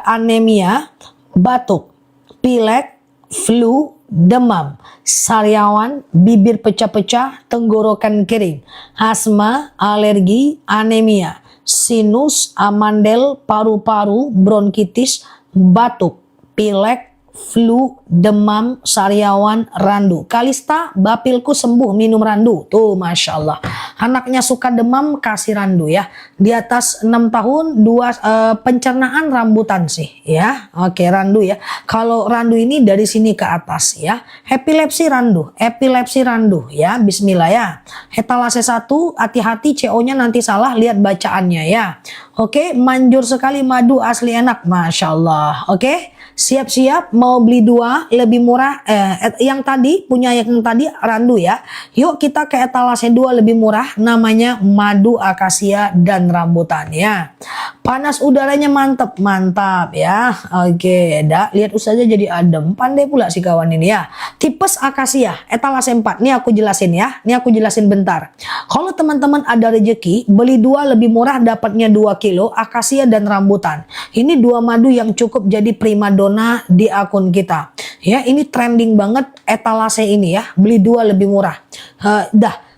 Speaker 1: anemia, batuk, pilek, flu, demam, sariawan, bibir pecah-pecah, tenggorokan kering, asma, alergi, anemia, sinus, amandel, paru-paru, bronkitis, batuk, pilek, flu, demam, sariawan, randu. Kalista, bapilku sembuh minum randu. Tuh, Masya Allah. Anaknya suka demam, kasih randu ya. Di atas 6 tahun, 2 pencernaan rambutan sih ya. Oke, randu ya. Kalau randu ini dari sini ke atas ya. Epilepsi randu, epilepsi randu ya. Bismillah ya. Etalase 1, hati-hati CO-nya nanti salah, lihat bacaannya ya. Oke, manjur sekali madu asli enak. Masya Allah. Oke. Siap-siap mau beli 2 lebih murah, yang tadi punya yang tadi randu ya. Yuk kita ke etalase 2 lebih murah, namanya madu akasia dan rambutan ya. Panas udaranya mantap ya. Oke, lihat Ustazah jadi adem, pandai pula si kawan ini ya. Tipes akasia etalase 4, nih aku jelasin ya. Nih aku jelasin bentar. Kalau teman-teman ada rezeki beli 2 lebih murah, dapatnya 2 kilo akasia dan rambutan. Ini 2 madu yang cukup jadi primadona di akun kita ya. Ini trending banget etalase ini ya, beli 2 lebih murah.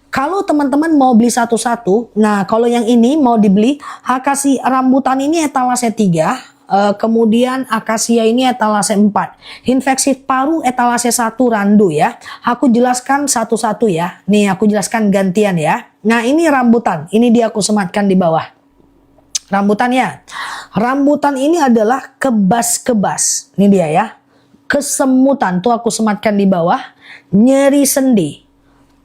Speaker 1: Kalau teman-teman mau beli satu-satu, nah kalau yang ini mau dibeli, akasia rambutan ini etalase 3, kemudian akasia ini etalase 4. Infeksi paru etalase 1 randu ya. Aku jelaskan satu-satu ya. Nih aku jelaskan gantian ya. Nah ini rambutan, ini dia aku sematkan di bawah. Rambutan ya. Rambutan ini adalah kebas-kebas. Ini dia ya. Kesemutan tuh aku sematkan di bawah. Nyeri sendi,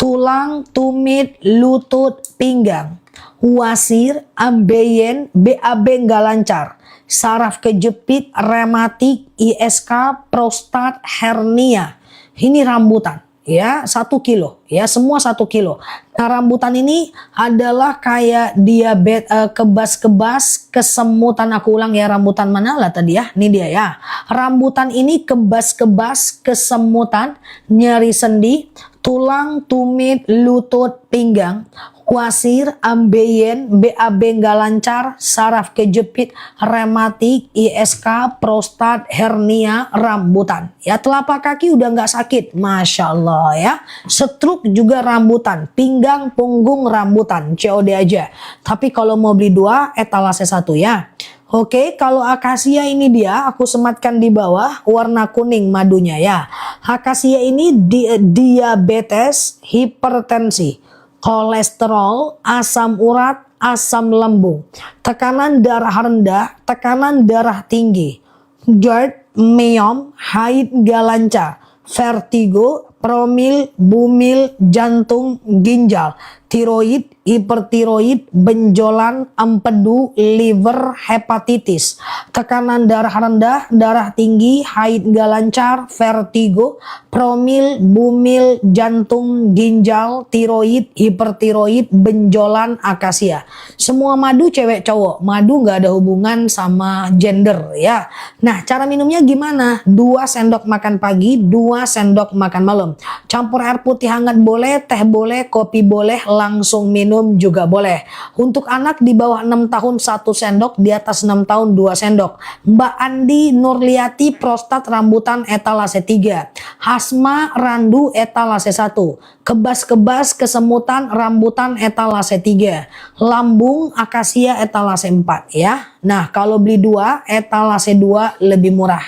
Speaker 1: tulang, tumit, lutut, pinggang, wasir, ambeien, BAB nggak lancar, saraf kejepit, rematik, ISK, prostat, hernia. Ini rambutan ya, 1 kilo ya, semua 1 kilo. Nah rambutan ini adalah kayak diabetes, kebas-kebas, kesemutan. Aku ulang ya, rambutan mana lah tadi ya, ini dia ya. Rambutan ini kebas-kebas, kesemutan, nyeri sendi, tulang, tumit, lutut, pinggang, wasir, ambeien, BAB nggak lancar, saraf kejepit, rematik, ISK, prostat, hernia, rambutan. Ya telapak kaki udah nggak sakit, Masya Allah ya. Stroke juga rambutan, pinggang, punggung rambutan, COD aja. Tapi kalau mau beli 2, etalase 1 ya. Oke, kalau akasia ini dia, aku sematkan di bawah warna kuning madunya ya. Akasia ini diabetes, hipertensi, kolesterol, asam urat, asam lambung, tekanan darah rendah, tekanan darah tinggi, GERD, myom, haid gak lancar, vertigo, promil, bumil, jantung, ginjal, tiroid, hipertiroid, benjolan, empedu, liver, hepatitis, tekanan darah rendah, darah tinggi, haid gak lancar, vertigo, promil, bumil, jantung, ginjal, tiroid, hipertiroid, benjolan, akasia. Semua madu cewek cowok, madu gak ada hubungan sama gender ya. Nah cara minumnya gimana? 2 sendok makan pagi, 2 sendok makan malam. Campur air putih hangat boleh, teh boleh, kopi boleh, langsung minum juga boleh. Untuk anak di bawah 6 tahun 1 sendok, di atas 6 tahun 2 sendok. Mbak Andi Nurliati, prostat rambutan etalase 3. Asma randu etalase 1. Kebas-kebas kesemutan rambutan etalase 3. Lambung akasia etalase 4 ya. Nah kalau beli 2 etalase 2 lebih murah.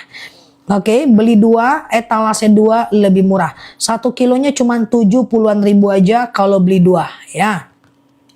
Speaker 1: Oke, beli 2 etalase 2 lebih murah. 1 kilonya cuma 70-an ribu aja kalau beli 2 ya.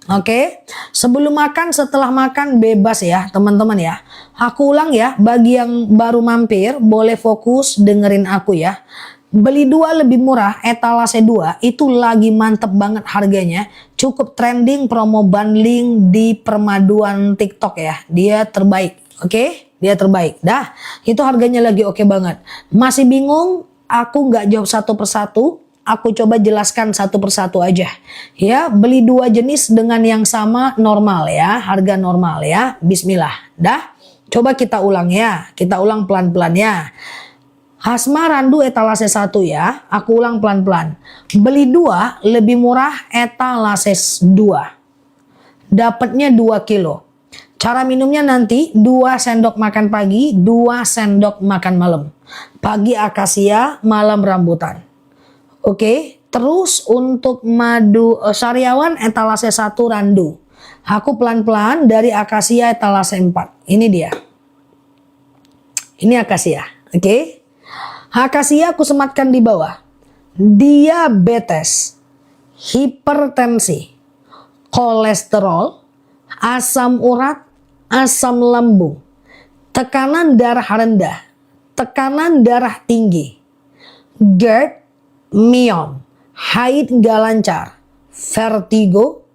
Speaker 1: Oke, sebelum makan, setelah makan bebas ya teman-teman ya. Aku ulang ya, bagi yang baru mampir boleh fokus dengerin aku ya. Beli 2 lebih murah, etalase 2 itu lagi mantep banget harganya. Cukup trending promo bundling di permaduan TikTok ya. Dia terbaik, oke? Dia terbaik. Dah, itu harganya lagi oke banget. Masih bingung? Aku nggak jawab satu persatu. Aku coba jelaskan satu persatu aja. Ya, beli 2 jenis dengan yang sama normal ya. Harga normal ya. Bismillah. Dah, coba kita ulang ya. Kita ulang pelan-pelan ya. Asma randu etalase 1 ya. Aku ulang pelan-pelan. Beli 2 lebih murah etalase 2. Dapatnya 2 kilo. Cara minumnya nanti 2 sendok makan pagi, 2 sendok makan malam. Pagi akasia, malam rambutan. Oke, terus untuk madu sariawan etalase 1 randu. Aku pelan-pelan dari akasia etalase 4. Ini dia. Ini akasia, oke. Akasia aku sematkan di bawah. Diabetes, hipertensi, kolesterol, asam urat, asam lambung, tekanan darah rendah, tekanan darah tinggi, GERD, myom, haid gak lancar, vertigo,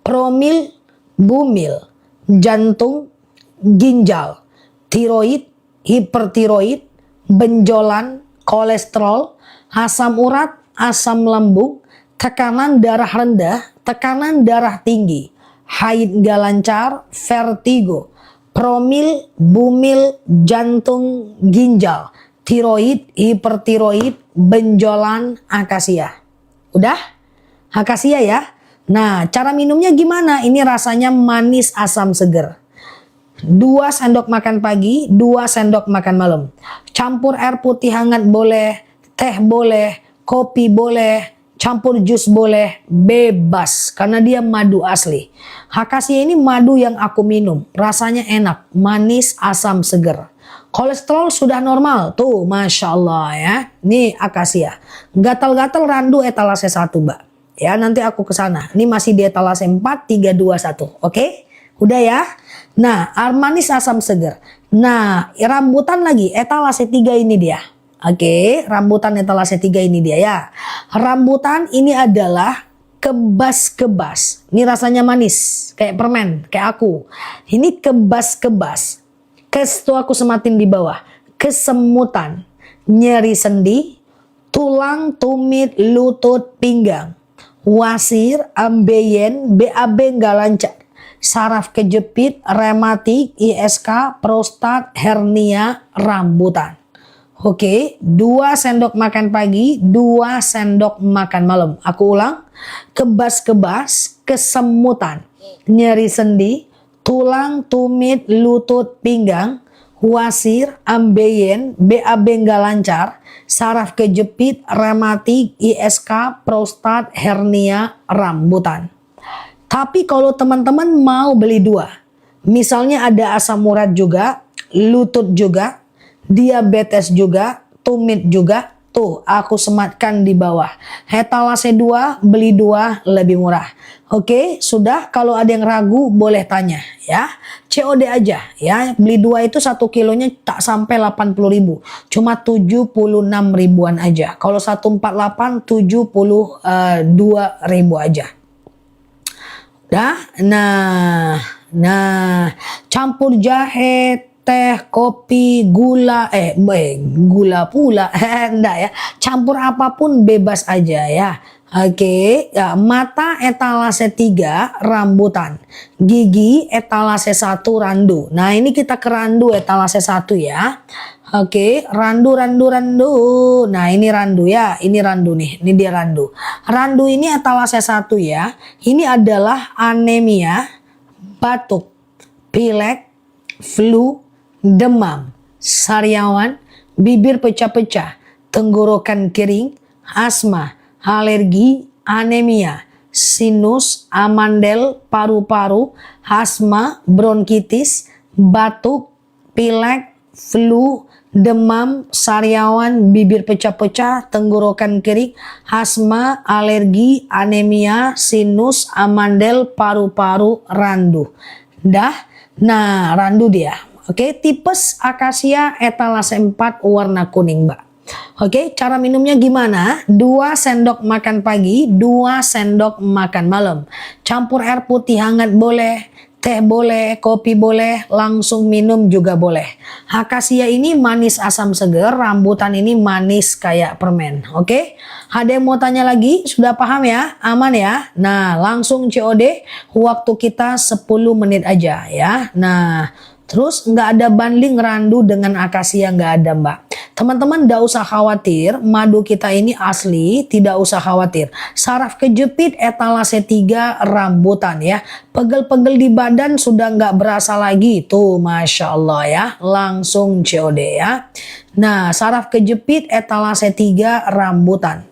Speaker 1: promil, bumil, jantung, ginjal, tiroid, hipertiroid, benjolan, kolesterol, asam urat, asam lambung, tekanan darah rendah, tekanan darah tinggi, haid gak lancar, vertigo, promil, bumil, jantung, ginjal, tiroid, hipertiroid, benjolan, akasia. Udah? Akasia ya. Nah, cara minumnya gimana? Ini rasanya manis asam seger. 2 sendok makan pagi, 2 sendok makan malam. Campur air putih hangat boleh, teh boleh, kopi boleh, campur jus boleh, bebas karena dia madu asli. Akasia ini madu yang aku minum, rasanya enak, manis, asam, seger. Kolesterol sudah normal. Tuh, Masya Allah ya. Ini akasia. Gatal-gatal randu etalase 1, Mbak. Ya, nanti aku ke sana. Ini masih di etalase 4, 3, 2, 1. Oke? Udah ya? Nah, manis asam seger. Nah, rambutan lagi. Etalase 3 ini dia. Oke, rambutan etalase 3 ini dia ya. Rambutan ini adalah kebas-kebas. Ini rasanya manis. Kayak permen. Kayak aku. Ini kebas-kebas. Tuh aku sematin di bawah. Kesemutan. Nyeri sendi. Tulang, tumit, lutut, pinggang. Wasir, ambeien, BAB nggak lancar. Saraf kejepit, rematik, ISK, prostat, hernia, rambutan. Oke, 2 sendok makan pagi, 2 sendok makan malam. Aku ulang, kebas-kebas, kesemutan, nyeri sendi, tulang, tumit, lutut, pinggang, wasir, ambeien, BAB nggak lancar, saraf kejepit, rematik, ISK, prostat, hernia, rambutan. Tapi kalau teman-teman mau beli 2, misalnya ada asam urat juga, lutut juga, diabetes juga, tumit juga, tuh aku sematkan di bawah. Etalase 2, beli 2 lebih murah. Oke, sudah. Kalau ada yang ragu boleh tanya ya. COD aja ya. Beli 2 itu 1 kilonya tak sampai 80.000. Cuma 76 ribuan aja. Kalau 148 72.000 aja. Nah, campur jahe, teh, kopi, gula, gula pula, enggak ya. Campur apapun bebas aja ya. Oke, ya, mata etalase 3 rambutan, gigi etalase 1 randu. Nah ini kita ke randu etalase 1 ya. Oke, randu. Nah ini randu ya, ini randu nih, ini dia randu. Randu ini etalase 1 ya. Ini adalah anemia, batuk, pilek, flu, demam, sariawan, bibir pecah-pecah, tenggorokan kering, asma, alergi, anemia, sinus, amandel, paru-paru, asma, bronkitis, batuk, pilek, flu, demam, sariawan, bibir pecah-pecah, tenggorokan kering, asma, alergi, anemia, sinus, amandel, paru-paru, randu. Nah randu dia. Oke, tipes akasia etalase 4 warna kuning, Mbak. Oke, cara minumnya gimana? 2 sendok makan pagi, 2 sendok makan malam. Campur air putih hangat boleh, teh boleh, kopi boleh, langsung minum juga boleh. Akasia ini manis asam seger, rambutan ini manis kayak permen. Oke, ada yang mau tanya lagi? Sudah paham ya? Aman ya? Nah, langsung COD, waktu kita 10 menit aja ya. Nah, terus nggak ada banding randu dengan akasia, nggak ada, Mbak. Teman-teman nggak usah khawatir, madu kita ini asli, tidak usah khawatir. Saraf kejepit etalase 3 rambutan ya. Pegel-pegel di badan sudah nggak berasa lagi, tuh Masya Allah ya. Langsung COD ya. Nah, saraf kejepit etalase 3 rambutan.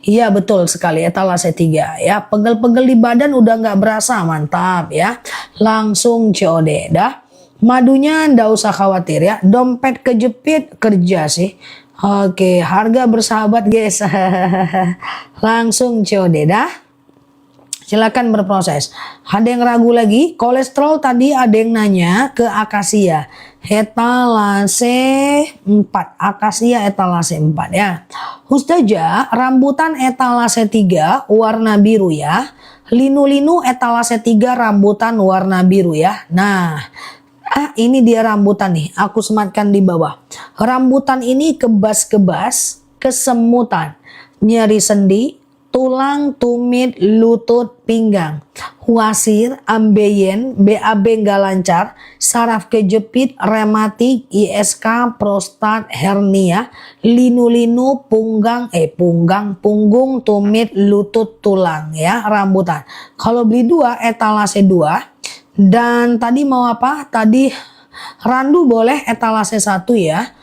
Speaker 1: Iya betul sekali, etalase 3 ya. Pegel-pegel di badan udah nggak berasa, mantap ya. Langsung COD dah. Madunya ndak usah khawatir ya. Dompet kejepit kerja sih. Oke, harga bersahabat guys. Langsung COD dah. Silakan berproses. Ada yang ragu lagi? Kolesterol tadi ada yang nanya ke akasia. Etalase 4. Akasia etalase 4 ya. Ustazah, rambutan etalase 3 warna biru ya. Linu-linu etalase 3 rambutan warna biru ya. Nah, ini dia rambutan nih, aku sematkan di bawah. Rambutan ini kebas-kebas, kesemutan, nyeri sendi, tulang, tumit, lutut, pinggang, wasir, ambeien, BAB nggak lancar, saraf kejepit, rematik, ISK, prostat, hernia, linu-linu, punggung, tumit, lutut, tulang ya, rambutan. Kalau beli 2 etalase 2. Dan tadi mau apa? Tadi randu boleh etalase 1 ya.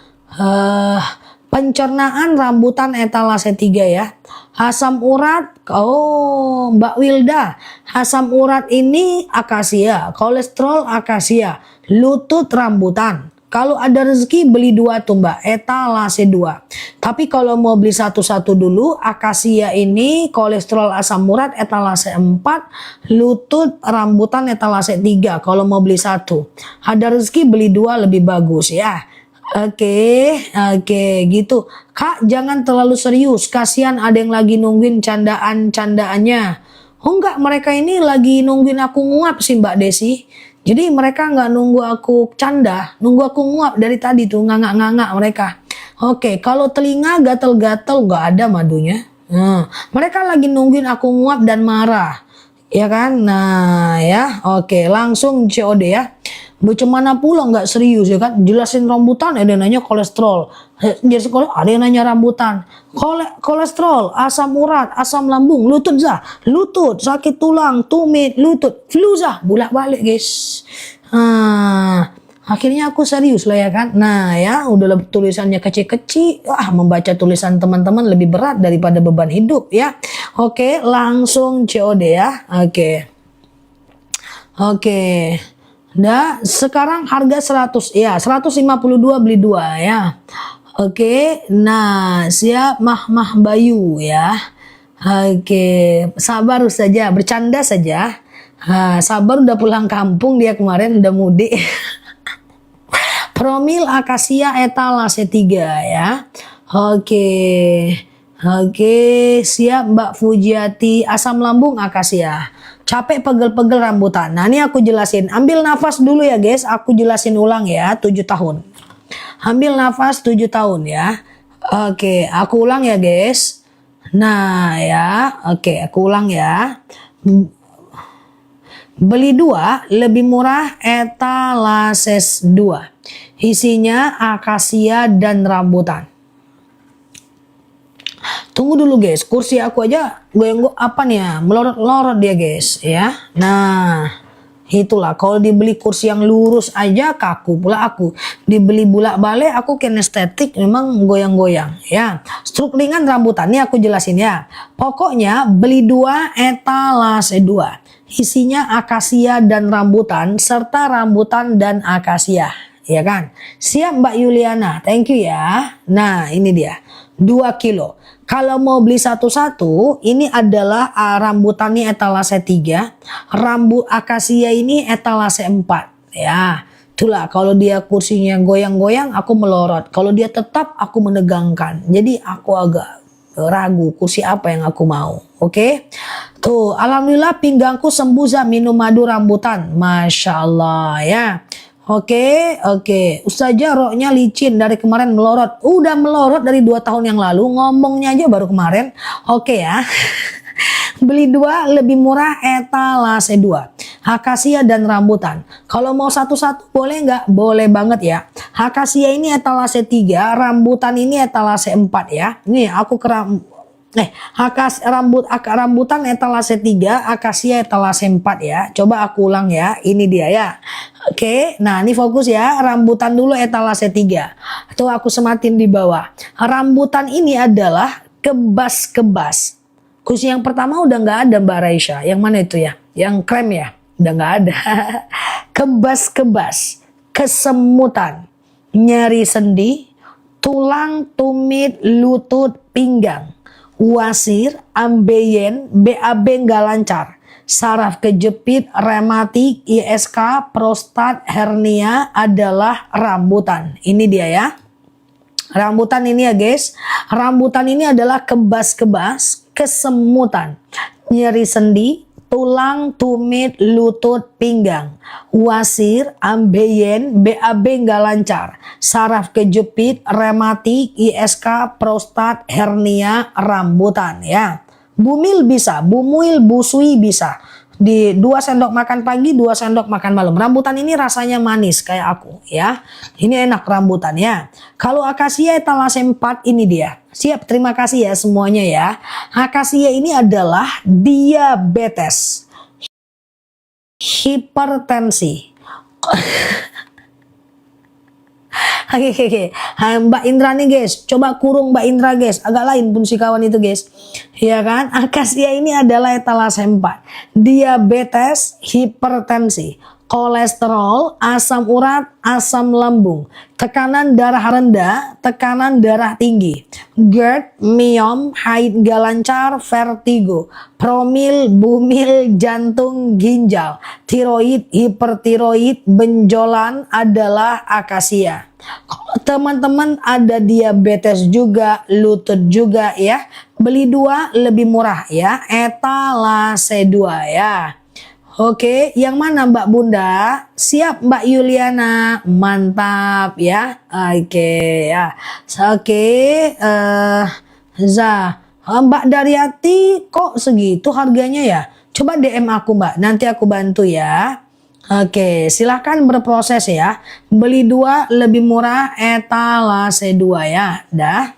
Speaker 1: Pencernaan rambutan etalase 3 ya. Asam urat, Mbak Wilda. Asam urat ini akasia, kolesterol akasia, lutut rambutan. Kalau ada rezeki beli 2 tuh Mbak, etalase 2. Tapi kalau mau beli satu-satu dulu, akasia ini kolesterol asam urat etalase 4, lutut rambutan etalase 3 kalau mau beli satu. Ada rezeki beli 2 lebih bagus ya. Oke, gitu. Kak, jangan terlalu serius. Kasihan ada yang lagi nungguin candaan-candaannya. Oh enggak, mereka ini lagi nungguin aku nguap sih Mbak Desi. Jadi mereka nggak nunggu aku canda, nunggu aku nguap dari tadi tuh, ngangak-ngangak mereka. Oke, kalau telinga gatel-gatel nggak ada madunya. Mereka lagi nungguin aku nguap dan marah. Ya kan? Nah ya, oke, langsung COD ya. Bagaimana pula nggak serius ya kan? Jelasin rambutan, ada yang nanya kolesterol. Jadi ada yang nanya rambutan. Kolesterol, asam urat, asam lambung, lutut zah, lutut, sakit tulang, tumit, lutut, flu zah, bolak-balik guys. Akhirnya aku serius lah ya kan. Nah ya, udah tulisannya kecil-kecil. Membaca tulisan teman-teman lebih berat daripada beban hidup ya. Oke, langsung COD ya. Oke. Nah, sekarang harga 100 ya, 152 beli 2 ya. Oke, nah siap Mah Bayu ya. Oke, sabar saja, bercanda saja. Sabar udah pulang kampung dia kemarin udah mudik. Promil akasia etalase 3 ya. Oke, siap Mbak Fujiati, asam lambung akasia. Capek pegel-pegel rambutan. Nah ini aku jelasin. Ambil nafas dulu ya guys. Aku jelasin ulang ya. 7 tahun. Ambil nafas 7 tahun ya. Oke, aku ulang ya guys. Nah ya. Oke, aku ulang ya. Beli 2 lebih murah etalases 2. Isinya akasia dan rambutan. Tunggu dulu guys, kursi aku aja goyang apa nih ya, melorot-lorot dia guys ya. Nah itulah, kalau dibeli kursi yang lurus aja kaku pula aku. Dibeli bolak-balik aku kinestetik memang goyang-goyang ya. Struk ringan rambutan, ini aku jelasin ya. Pokoknya beli 2 etalase 2. Isinya akasia dan rambutan serta rambutan dan akasia. Ya kan? Siap Mbak Yuliana, thank you ya. Nah ini dia 2 kilo. Kalau mau beli satu-satu, ini adalah rambutannya etalase 3, rambut akasia ini etalase 4. Ya, itulah kalau dia kursinya goyang-goyang, aku melorot. Kalau dia tetap, aku menegangkan. Jadi aku agak ragu kursi apa yang aku mau. Oke? Tuh, alhamdulillah pinggangku sembuh minum madu rambutan. Masya Allah ya. Oke. Ustazah roknya licin dari kemarin melorot. Udah melorot dari 2 tahun yang lalu. Ngomongnya aja baru kemarin. Oke ya. Beli 2 lebih murah etalase 2. Akasia dan rambutan. Kalau mau satu-satu boleh nggak? Boleh banget ya. Akasia ini etalase 3. Rambutan ini etalase 4 ya. Nih aku rambutan etalase 3, akasia etalase 4 ya. Coba aku ulang ya. Ini dia ya. Oke, nah ini fokus ya. Rambutan dulu etalase 3. Itu aku sematin di bawah. Rambutan ini adalah kebas-kebas. Kursi yang pertama udah nggak ada Mbak Raisya. Yang mana itu ya? Yang krem ya? Udah nggak ada. Kebas-kebas, kesemutan, nyeri sendi, tulang, tumit, lutut, pinggang, wasir, ambeien, BAB nggak lancar, saraf kejepit, rematik, ISK, prostat, hernia adalah rambutan. Ini dia ya. Rambutan ini ya guys. Rambutan ini adalah kebas-kebas, kesemutan, nyeri sendi, tulang, tumit, lutut, pinggang, wasir, ambeien, BAB nggak lancar, saraf kejepit, rematik, ISK, prostat, hernia, rambutan ya. Bumil bisa, bumuil, busui bisa. Di 2 sendok makan pagi, 2 sendok makan malam. Rambutan ini rasanya manis kayak aku ya. Ini enak rambutan ya. Kalau akasia etalase 4 ini dia. Siap, terima kasih ya semuanya ya. Akasia ini adalah diabetes, hipertensi. Oke. Mbak Indra nih guys, coba kurung Mbak Indra guys, agak lain pun si kawan itu guys. Ya kan, akasia ini adalah etalase 4. Diabetes, hipertensi, kolesterol, asam urat, asam lambung, tekanan darah rendah, tekanan darah tinggi, GERD, myom, haid gak lancar, vertigo, promil, bumil, jantung, ginjal, tiroid, hipertiroid, benjolan adalah akasia. Kalau teman-teman ada diabetes juga, lutut juga ya, beli 2 lebih murah ya, etalase 2 ya. Oke, yang mana Mbak Bunda? Siap Mbak Yuliana, mantap ya. Oke ya, oke. Mbak Daryati kok segitu harganya ya? Coba DM aku Mbak, nanti aku bantu ya. Oke, silahkan berproses ya. Beli 2 lebih murah, etalase 2 ya. Dah.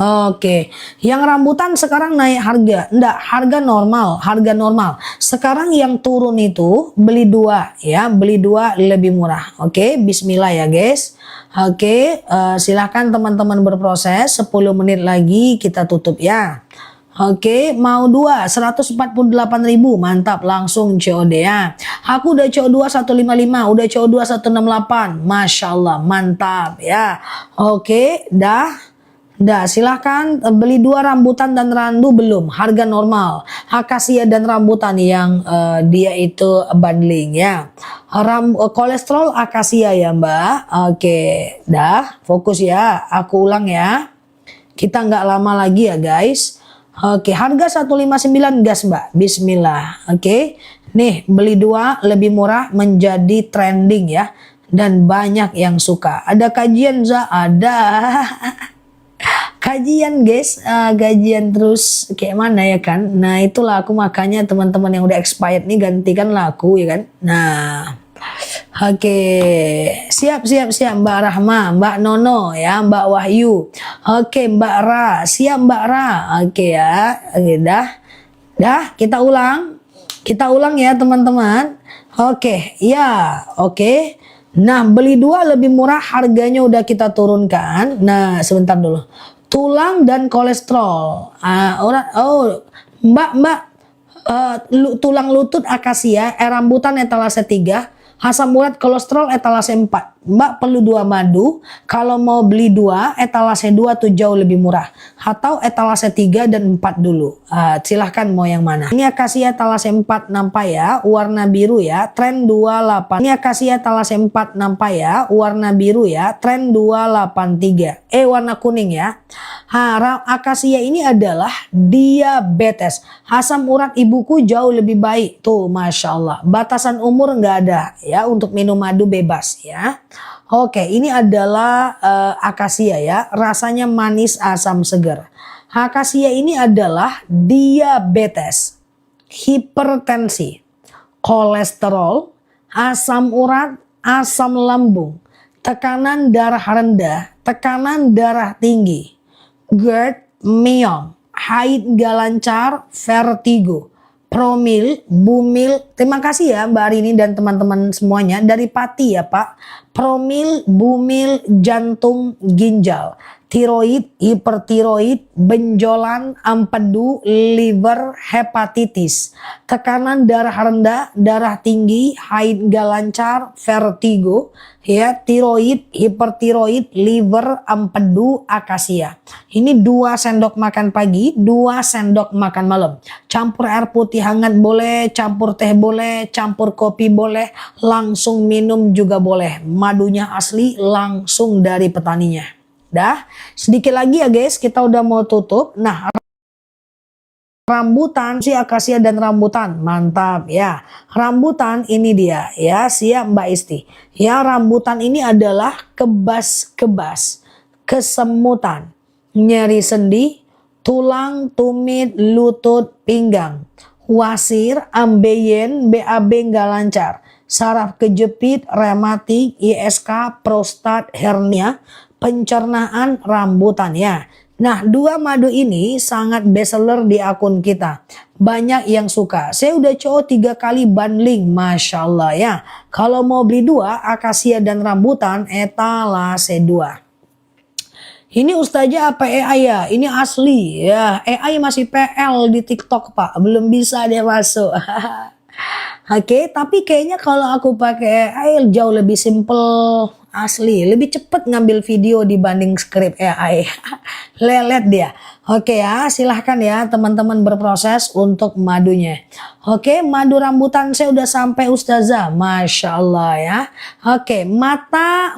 Speaker 1: Oke, yang rambutan sekarang naik harga. Enggak, harga normal, harga normal. Sekarang yang turun itu beli 2 ya, beli 2 lebih murah. Oke, bismillah ya guys. Oke, silahkan teman-teman berproses. 10 menit lagi kita tutup ya. Oke, mau 2 148.000, mantap, langsung COD ya. Aku udah CO2 155, udah CO2 168, Masya Allah, mantap ya. Oke, dah. Dah, silahkan beli 2 rambutan dan randu belum, harga normal. Akasia dan rambutan yang dia itu bundling ya. Kolesterol akasia ya Mbak. Oke, dah, fokus ya. Aku ulang ya. Kita nggak lama lagi ya guys. Oke, harga 159 gas Mbak. Bismillah. Oke. Nih, beli 2 lebih murah menjadi trending ya. Dan banyak yang suka. Ada kajian Za? Ada. Kajian guys, gajian terus kayak mana ya kan. Nah itulah aku makanya teman-teman yang udah expired nih gantikan laku ya kan. Nah oke, siap Mbak Rahma, Mbak Nono ya, Mbak Wahyu. Oke Mbak Ra, siap Mbak Ra. Oke ya, oke dah kita ulang ya teman-teman. Oke ya, oke. Nah beli 2 lebih murah, harganya udah kita turunkan. Nah sebentar dulu. Tulang dan kolesterol. Mbak, tulang lutut akasia, rambutan etalase 3, asam urat kolesterol etalase 4. Mbak perlu 2 madu. Kalau mau beli 2, etalase 2 tuh jauh lebih murah. Atau etalase 3 dan 4 dulu. Silahkan mau yang mana. Ini akasia etalase 4 nampak ya, warna biru ya, tren 28. Ini akasia etalase 4 nampak ya, warna biru ya, tren 283. Warna kuning ya. Akasia ini adalah diabetes. Asam urat ibuku jauh lebih baik. Tuh Masya Allah. Batasan umur nggak ada ya, untuk minum madu bebas ya. Oke, ini adalah akasia ya, rasanya manis asam segar. Akasia ini adalah diabetes, hipertensi, kolesterol, asam urat, asam lambung, tekanan darah rendah, tekanan darah tinggi, GERD, myom, haid gak lancar, vertigo, promil, bumil. Terima kasih ya Mbak Arini dan teman-teman semuanya dari Pati ya Pak. Promil, bumil, jantung, ginjal, tiroid, hipertiroid, benjolan, empedu, liver, hepatitis, tekanan darah rendah, darah tinggi, haid gak lancar, vertigo, ya, tiroid, hipertiroid, liver, empedu, akasia. Ini 2 sendok makan pagi, 2 sendok makan malam. Campur air putih hangat boleh, campur teh boleh, campur kopi boleh, langsung minum juga boleh. Madunya asli langsung dari petaninya. Dah, sedikit lagi ya guys, kita udah mau tutup. Nah, rambutan, si akasia dan rambutan, mantap ya. Rambutan ini dia ya, siap Mbak Isti. Ya, rambutan ini adalah kebas-kebas, kesemutan, nyeri sendi, tulang, tumit, lutut, pinggang, wasir, ambeien, BAB nggak lancar, saraf kejepit, rematik, ISK, prostat, hernia, pencernaan, rambutan ya. Nah, 2 madu ini sangat bestseller di akun kita. Banyak yang suka. Saya udah coba 3 kali bundling, Masya Allah ya. Kalau mau beli 2, akasia dan rambutan, etalase 2. Ini Ustazah apa AI ya? Ini asli ya. AI masih PL di TikTok Pak. Belum bisa dia masuk. Oke, tapi kayaknya kalau aku pakai AI jauh lebih simple, asli, lebih cepet ngambil video dibanding script AI. Lelet dia. Oke ya, silahkan ya teman-teman berproses untuk madunya. Oke, madu rambutan saya udah sampai Ustazah, Masya Allah ya. Oke, mata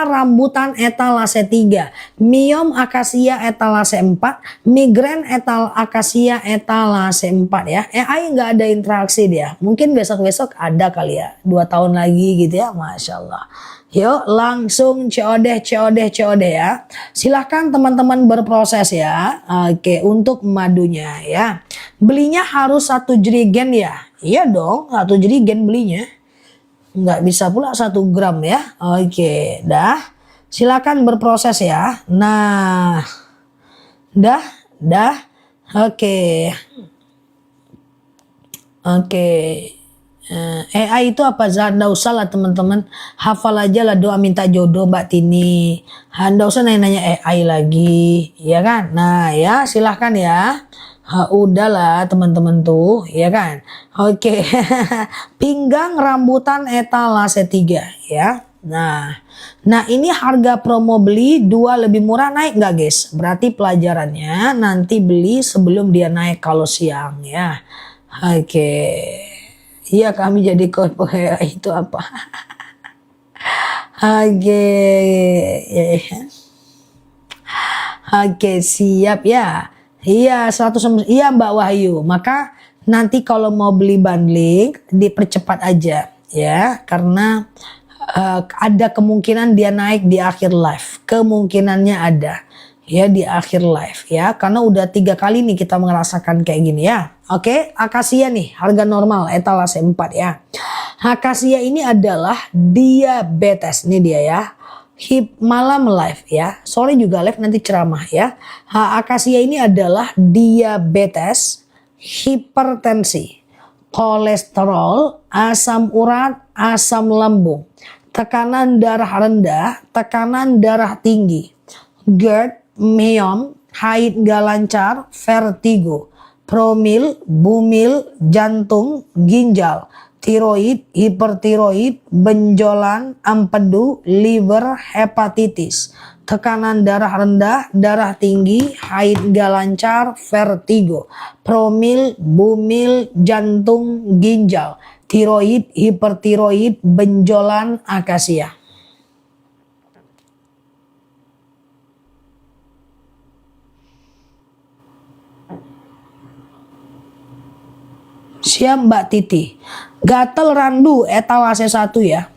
Speaker 1: rambutan etalase 3, miom akasia etalase 4, migren akasia etalase 4 ya. AI nggak ada interaksi dia. Mungkin besok-besok ada kali ya, 2 tahun lagi gitu ya, Masya Allah. Yuk langsung COD ya. Silahkan teman-teman berproses ya. Oke, untuk madunya ya. Belinya harus 1 jerigen ya. Iya dong, 1 jerigen belinya. Nggak bisa pula 1 gram ya. Oke, dah. Silakan berproses ya. Nah, dah. Oke. AI itu apa? Nggak usah lah teman-teman, hafal aja lah doa minta jodoh Mbak Tini. Nggak usah nanya-nanya AI lagi, ya kan? Nah ya silahkan ya. Udahlah teman-teman tuh, ya kan? Oke, pinggang rambutan etalase 3 ya. Nah ini harga promo beli 2 lebih murah, naik nggak guys? Berarti pelajarannya nanti beli sebelum dia naik kalau siang ya. Oke. Iya kami jadi cosplayer itu apa? Oke siap ya. Iya 100, iya Mbak Wahyu. Maka nanti kalau mau beli bundling dipercepat aja ya, karena ada kemungkinan dia naik di akhir live. Kemungkinannya ada ya di akhir live ya, karena udah 3 kali nih kita merasakan kayak gini ya. Oke, akasia nih harga normal etalase 4 ya. Akasia ini adalah diabetes, ini dia ya. Malam live ya, sore juga live nanti ceramah ya. Akasia ini adalah diabetes, hipertensi, kolesterol, asam urat, asam lambung, tekanan darah rendah, tekanan darah tinggi, GERD, myom, haid gak lancar, vertigo, promil, bumil, jantung, ginjal, tiroid, hipertiroid, benjolan, empedu, liver, hepatitis, tekanan darah rendah, darah tinggi, haid gak lancar, vertigo, promil, bumil, jantung, ginjal, tiroid, hipertiroid, benjolan, akasia. Siap Mbak Titi. Gatel randu etalase 1 ya.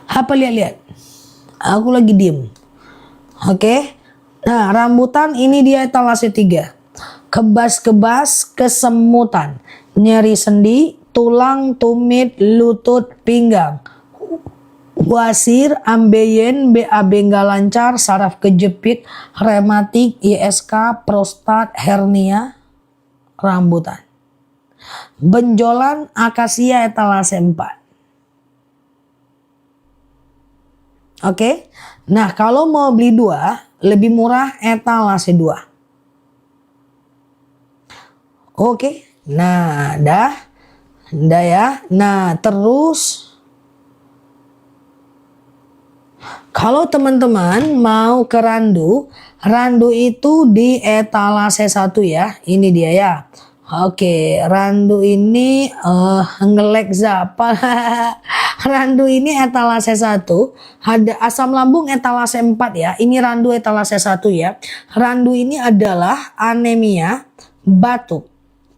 Speaker 1: Apa lihat-lihat? Aku lagi diem. Oke. Nah rambutan ini dia etalase 3. Kebas-kebas, kesemutan, nyeri sendi, tulang, tumit, lutut, pinggang, wasir, ambeien, BAB nggak lancar, saraf kejepit, rematik, ISK, prostat, hernia, rambutan. Benjolan akasia etalase 4. Oke. Nah, kalau mau beli 2, lebih murah etalase 2. Oke. Nah, dah ya. Nah, terus kalau teman-teman mau ke randu itu di etalase 1 ya. Ini dia ya. Oke, randu ini ngelek zapa. Randu ini etalase 1, ada asam lambung etalase 4 ya. Ini randu etalase 1 ya. Randu ini adalah anemia, batuk,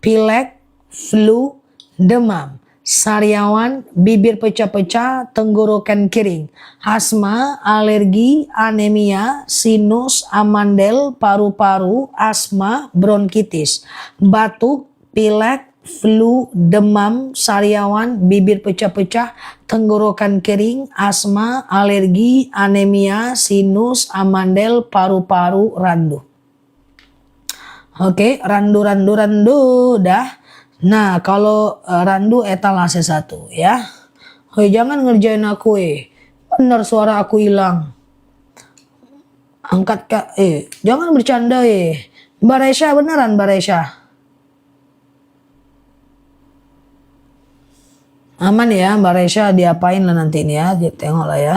Speaker 1: pilek, flu, demam, sariawan, bibir pecah-pecah, tenggorokan kering, asma, alergi, anemia, sinus, amandel, paru-paru, asma, bronkitis, batuk, pilek, flu, demam, sariawan, bibir pecah-pecah, tenggorokan kering, asma, alergi, anemia, sinus, amandel, paru-paru, randu. Oke, randu dah. Nah, kalau randu etalase 1 ya. Hoi, jangan ngerjain aku Bener suara aku hilang. Angkat Kak. Jangan bercanda Mbak Resha beneran Mbak Resha. Aman ya Mbak Resha, diapain lah nanti ini ya. Tengok lah ya.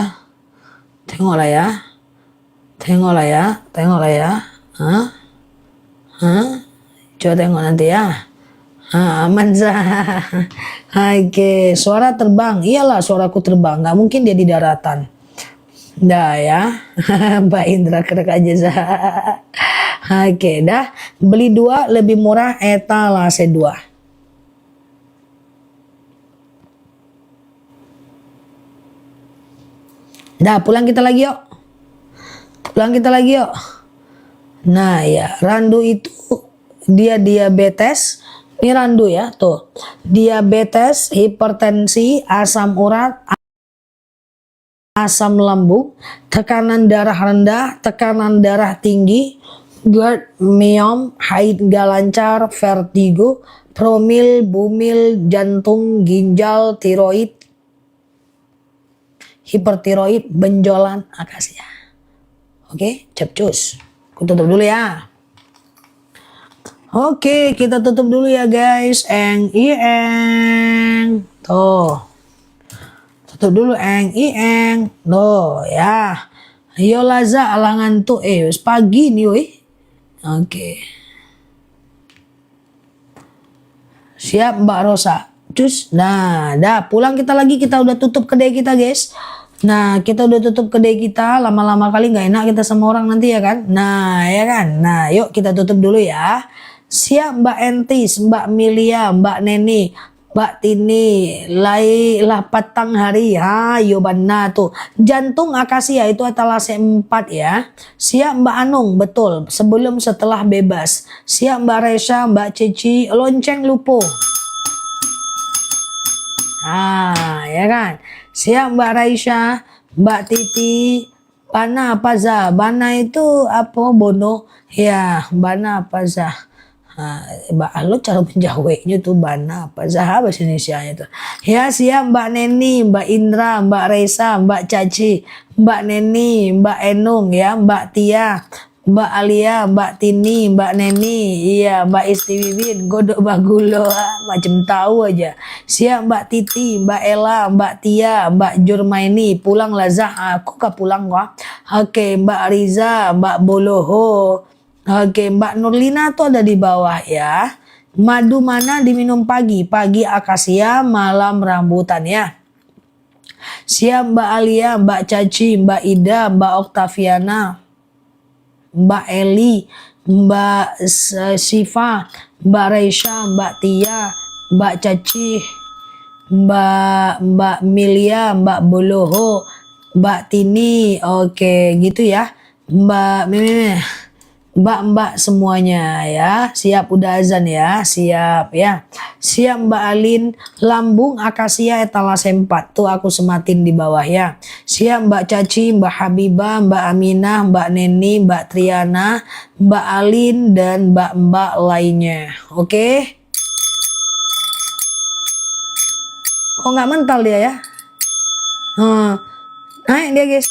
Speaker 1: Tengok lah ya. Tengok lah ya. Tengok lah ya. Hah? Hah? Coba tengok nanti ya. Aman sah. Oke, suara terbang. Iyalah suaraku terbang. Gak mungkin dia di daratan. Dah ya. Mbak Indra kerek aja sah. Oke, dah. Beli 2 lebih murah etalase 2. Dah, pulang kita lagi yuk. Pulang kita lagi yuk. Nah ya, Randu itu dia diabetes. Ini Randu ya, tuh. Diabetes, hipertensi, asam urat, asam lambung, tekanan darah rendah, tekanan darah tinggi, GERD, myom, haid gak lancar, vertigo, promil, bumil, jantung, ginjal, tiroid, hipertiroid, benjolan, akasia. Oke, cepcus. Aku tutup dulu ya. Oke, kita tutup dulu ya guys. Eng. Tuh. Tutup dulu eng. Tuh ya. Ayo Laza alangan tuh. Pagi nih woi. Oke. Siap Mbak Rosa. Cus. Nah, dah pulang kita lagi. Kita udah tutup kedai kita guys. Nah, kita udah tutup kedai kita. Lama-lama kali nggak enak kita sama orang nanti ya kan. Nah, ya kan. Nah, yuk kita tutup dulu ya. Siap Mbak Entis, Mbak Milia, Mbak Neni, Mbak Tini, lah patang hari. Yo bana tuh. Jantung akasia itu etalase 4 ya. Siap Mbak Anung, betul. Sebelum setelah bebas. Siap Mbak Resha, Mbak Cici, lonceng lupo. Ya kan. Siap Mbak Raisha, Mbak Titi, Bana Paza. Bana itu apa Bono? Ya, Bana Paza. Mbak Alo cara menjawabnya tuh Bana Paza bahasa Indonesia itu. Ya, siap Mbak Neni, Mbak Indra, Mbak Reza, Mbak Caci, Mbak Neni, Mbak Enung ya, Mbak Tia, Mbak Alia, Mbak Tini, Mbak Neni, iya Mbak Istiwibin, Godok Bagulo, macam tahu aja. Siap Mbak Titi, Mbak Ella, Mbak Tia, Mbak Jurmaini, pulang Lazah, aku kah pulang wah. Oke, Mbak Riza, Mbak Boloho. Oke, Mbak Nurlina tuh ada di bawah ya. Madu mana diminum pagi? Pagi akasia, malam rambutan ya. Siap Mbak Alia, Mbak Caci, Mbak Ida, Mbak Oktaviana, Mbak Eli, Mbak Siva, Mbak Reisha, Mbak Tia, Mbak Caci, Mbak Milia, Mbak Boloho, Mbak Tini, oke gitu ya. Mbak semuanya ya. Siap udah azan ya. Siap ya. Siap Mbak Alin, lambung akasia etalase 4. Tuh aku sematin di bawah ya. Siap Mbak Caci, Mbak Habibah, Mbak Aminah, Mbak Neni, Mbak Triana, Mbak Alin dan Mbak lainnya. Oke. Kok nggak mental dia ya? Naik dia guys.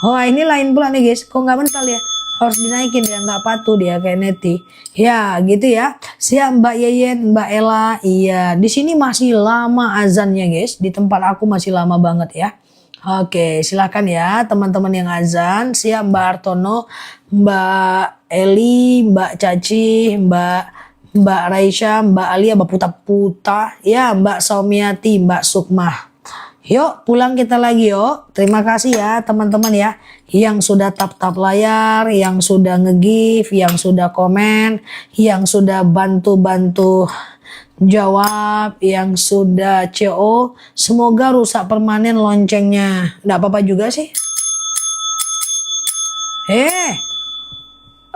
Speaker 1: Oh ini lain pula nih guys. Kok nggak mental ya? Harus dinaikin dia, nggak patuh dia kayak Neti. Ya gitu ya. Siap Mbak Yeyen, Mbak Ella. Iya, di sini masih lama azannya guys. Di tempat aku masih lama banget ya. Oke, silakan ya teman-teman yang azan. Siap Mbak Artono, Mbak Eli, Mbak Caci, Mbak Raisha, Mbak Alia, Mbak Puta-Puta, ya Mbak Saumiati, Mbak Sukmah. Yuk pulang kita lagi yuk. Terima kasih ya teman-teman ya. Yang sudah tap-tap layar, yang sudah nge-give, yang sudah komen, yang sudah bantu-bantu jawab, yang sudah CO. Semoga rusak permanen loncengnya. Nggak apa-apa juga sih.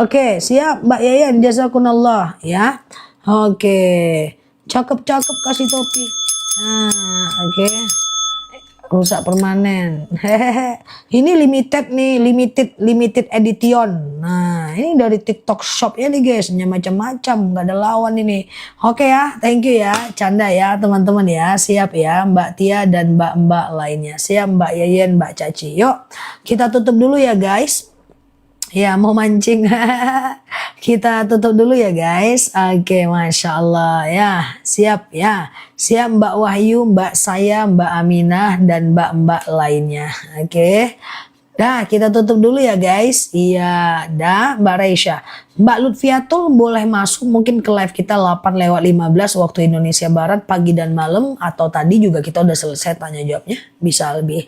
Speaker 1: Oke, siap Mbak Yayan, jazakunallah ya. Oke. Cakep-cakep kasih topi. Oke. Rusak permanen. Ini limited nih, limited edition. Nah, ini dari TikTok Shop ya nih guys, macam-macam, nggak ada lawan ini. Oke ya, thank you ya, canda ya teman-teman ya, siap ya Mbak Tia dan Mbak lainnya, siap Mbak Yeyen, Mbak Caci. Yuk, kita tutup dulu ya guys. Ya, mau mancing. Kita tutup dulu ya guys. Oke, Masya Allah ya. Siap ya. Siap Mbak Wahyu, Mbak saya, Mbak Aminah, dan Mbak-mbak lainnya. Oke. Dah, kita tutup dulu ya guys. Iya, dah Mbak Raisya. Mbak Lutfiatul boleh masuk mungkin ke live kita 8:15 waktu Indonesia Barat pagi dan malam, atau tadi juga kita udah selesai tanya jawabnya. Bisa lebih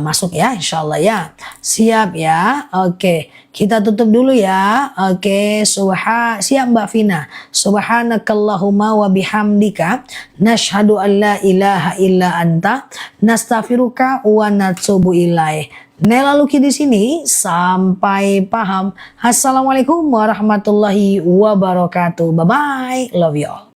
Speaker 1: masuk ya, insya Allah ya. Siap ya. Oke, kita tutup dulu ya. Oke, siap Mbak Vina. Subhanakallahumma wa bihamdika nashhadu an la ilaha illa anta nastaghfiruka wa natubu ilaih. Nela Luki di sini, sampai paham. Assalamualaikum warahmatullahi wabarakatuh. Bye bye. Love you all.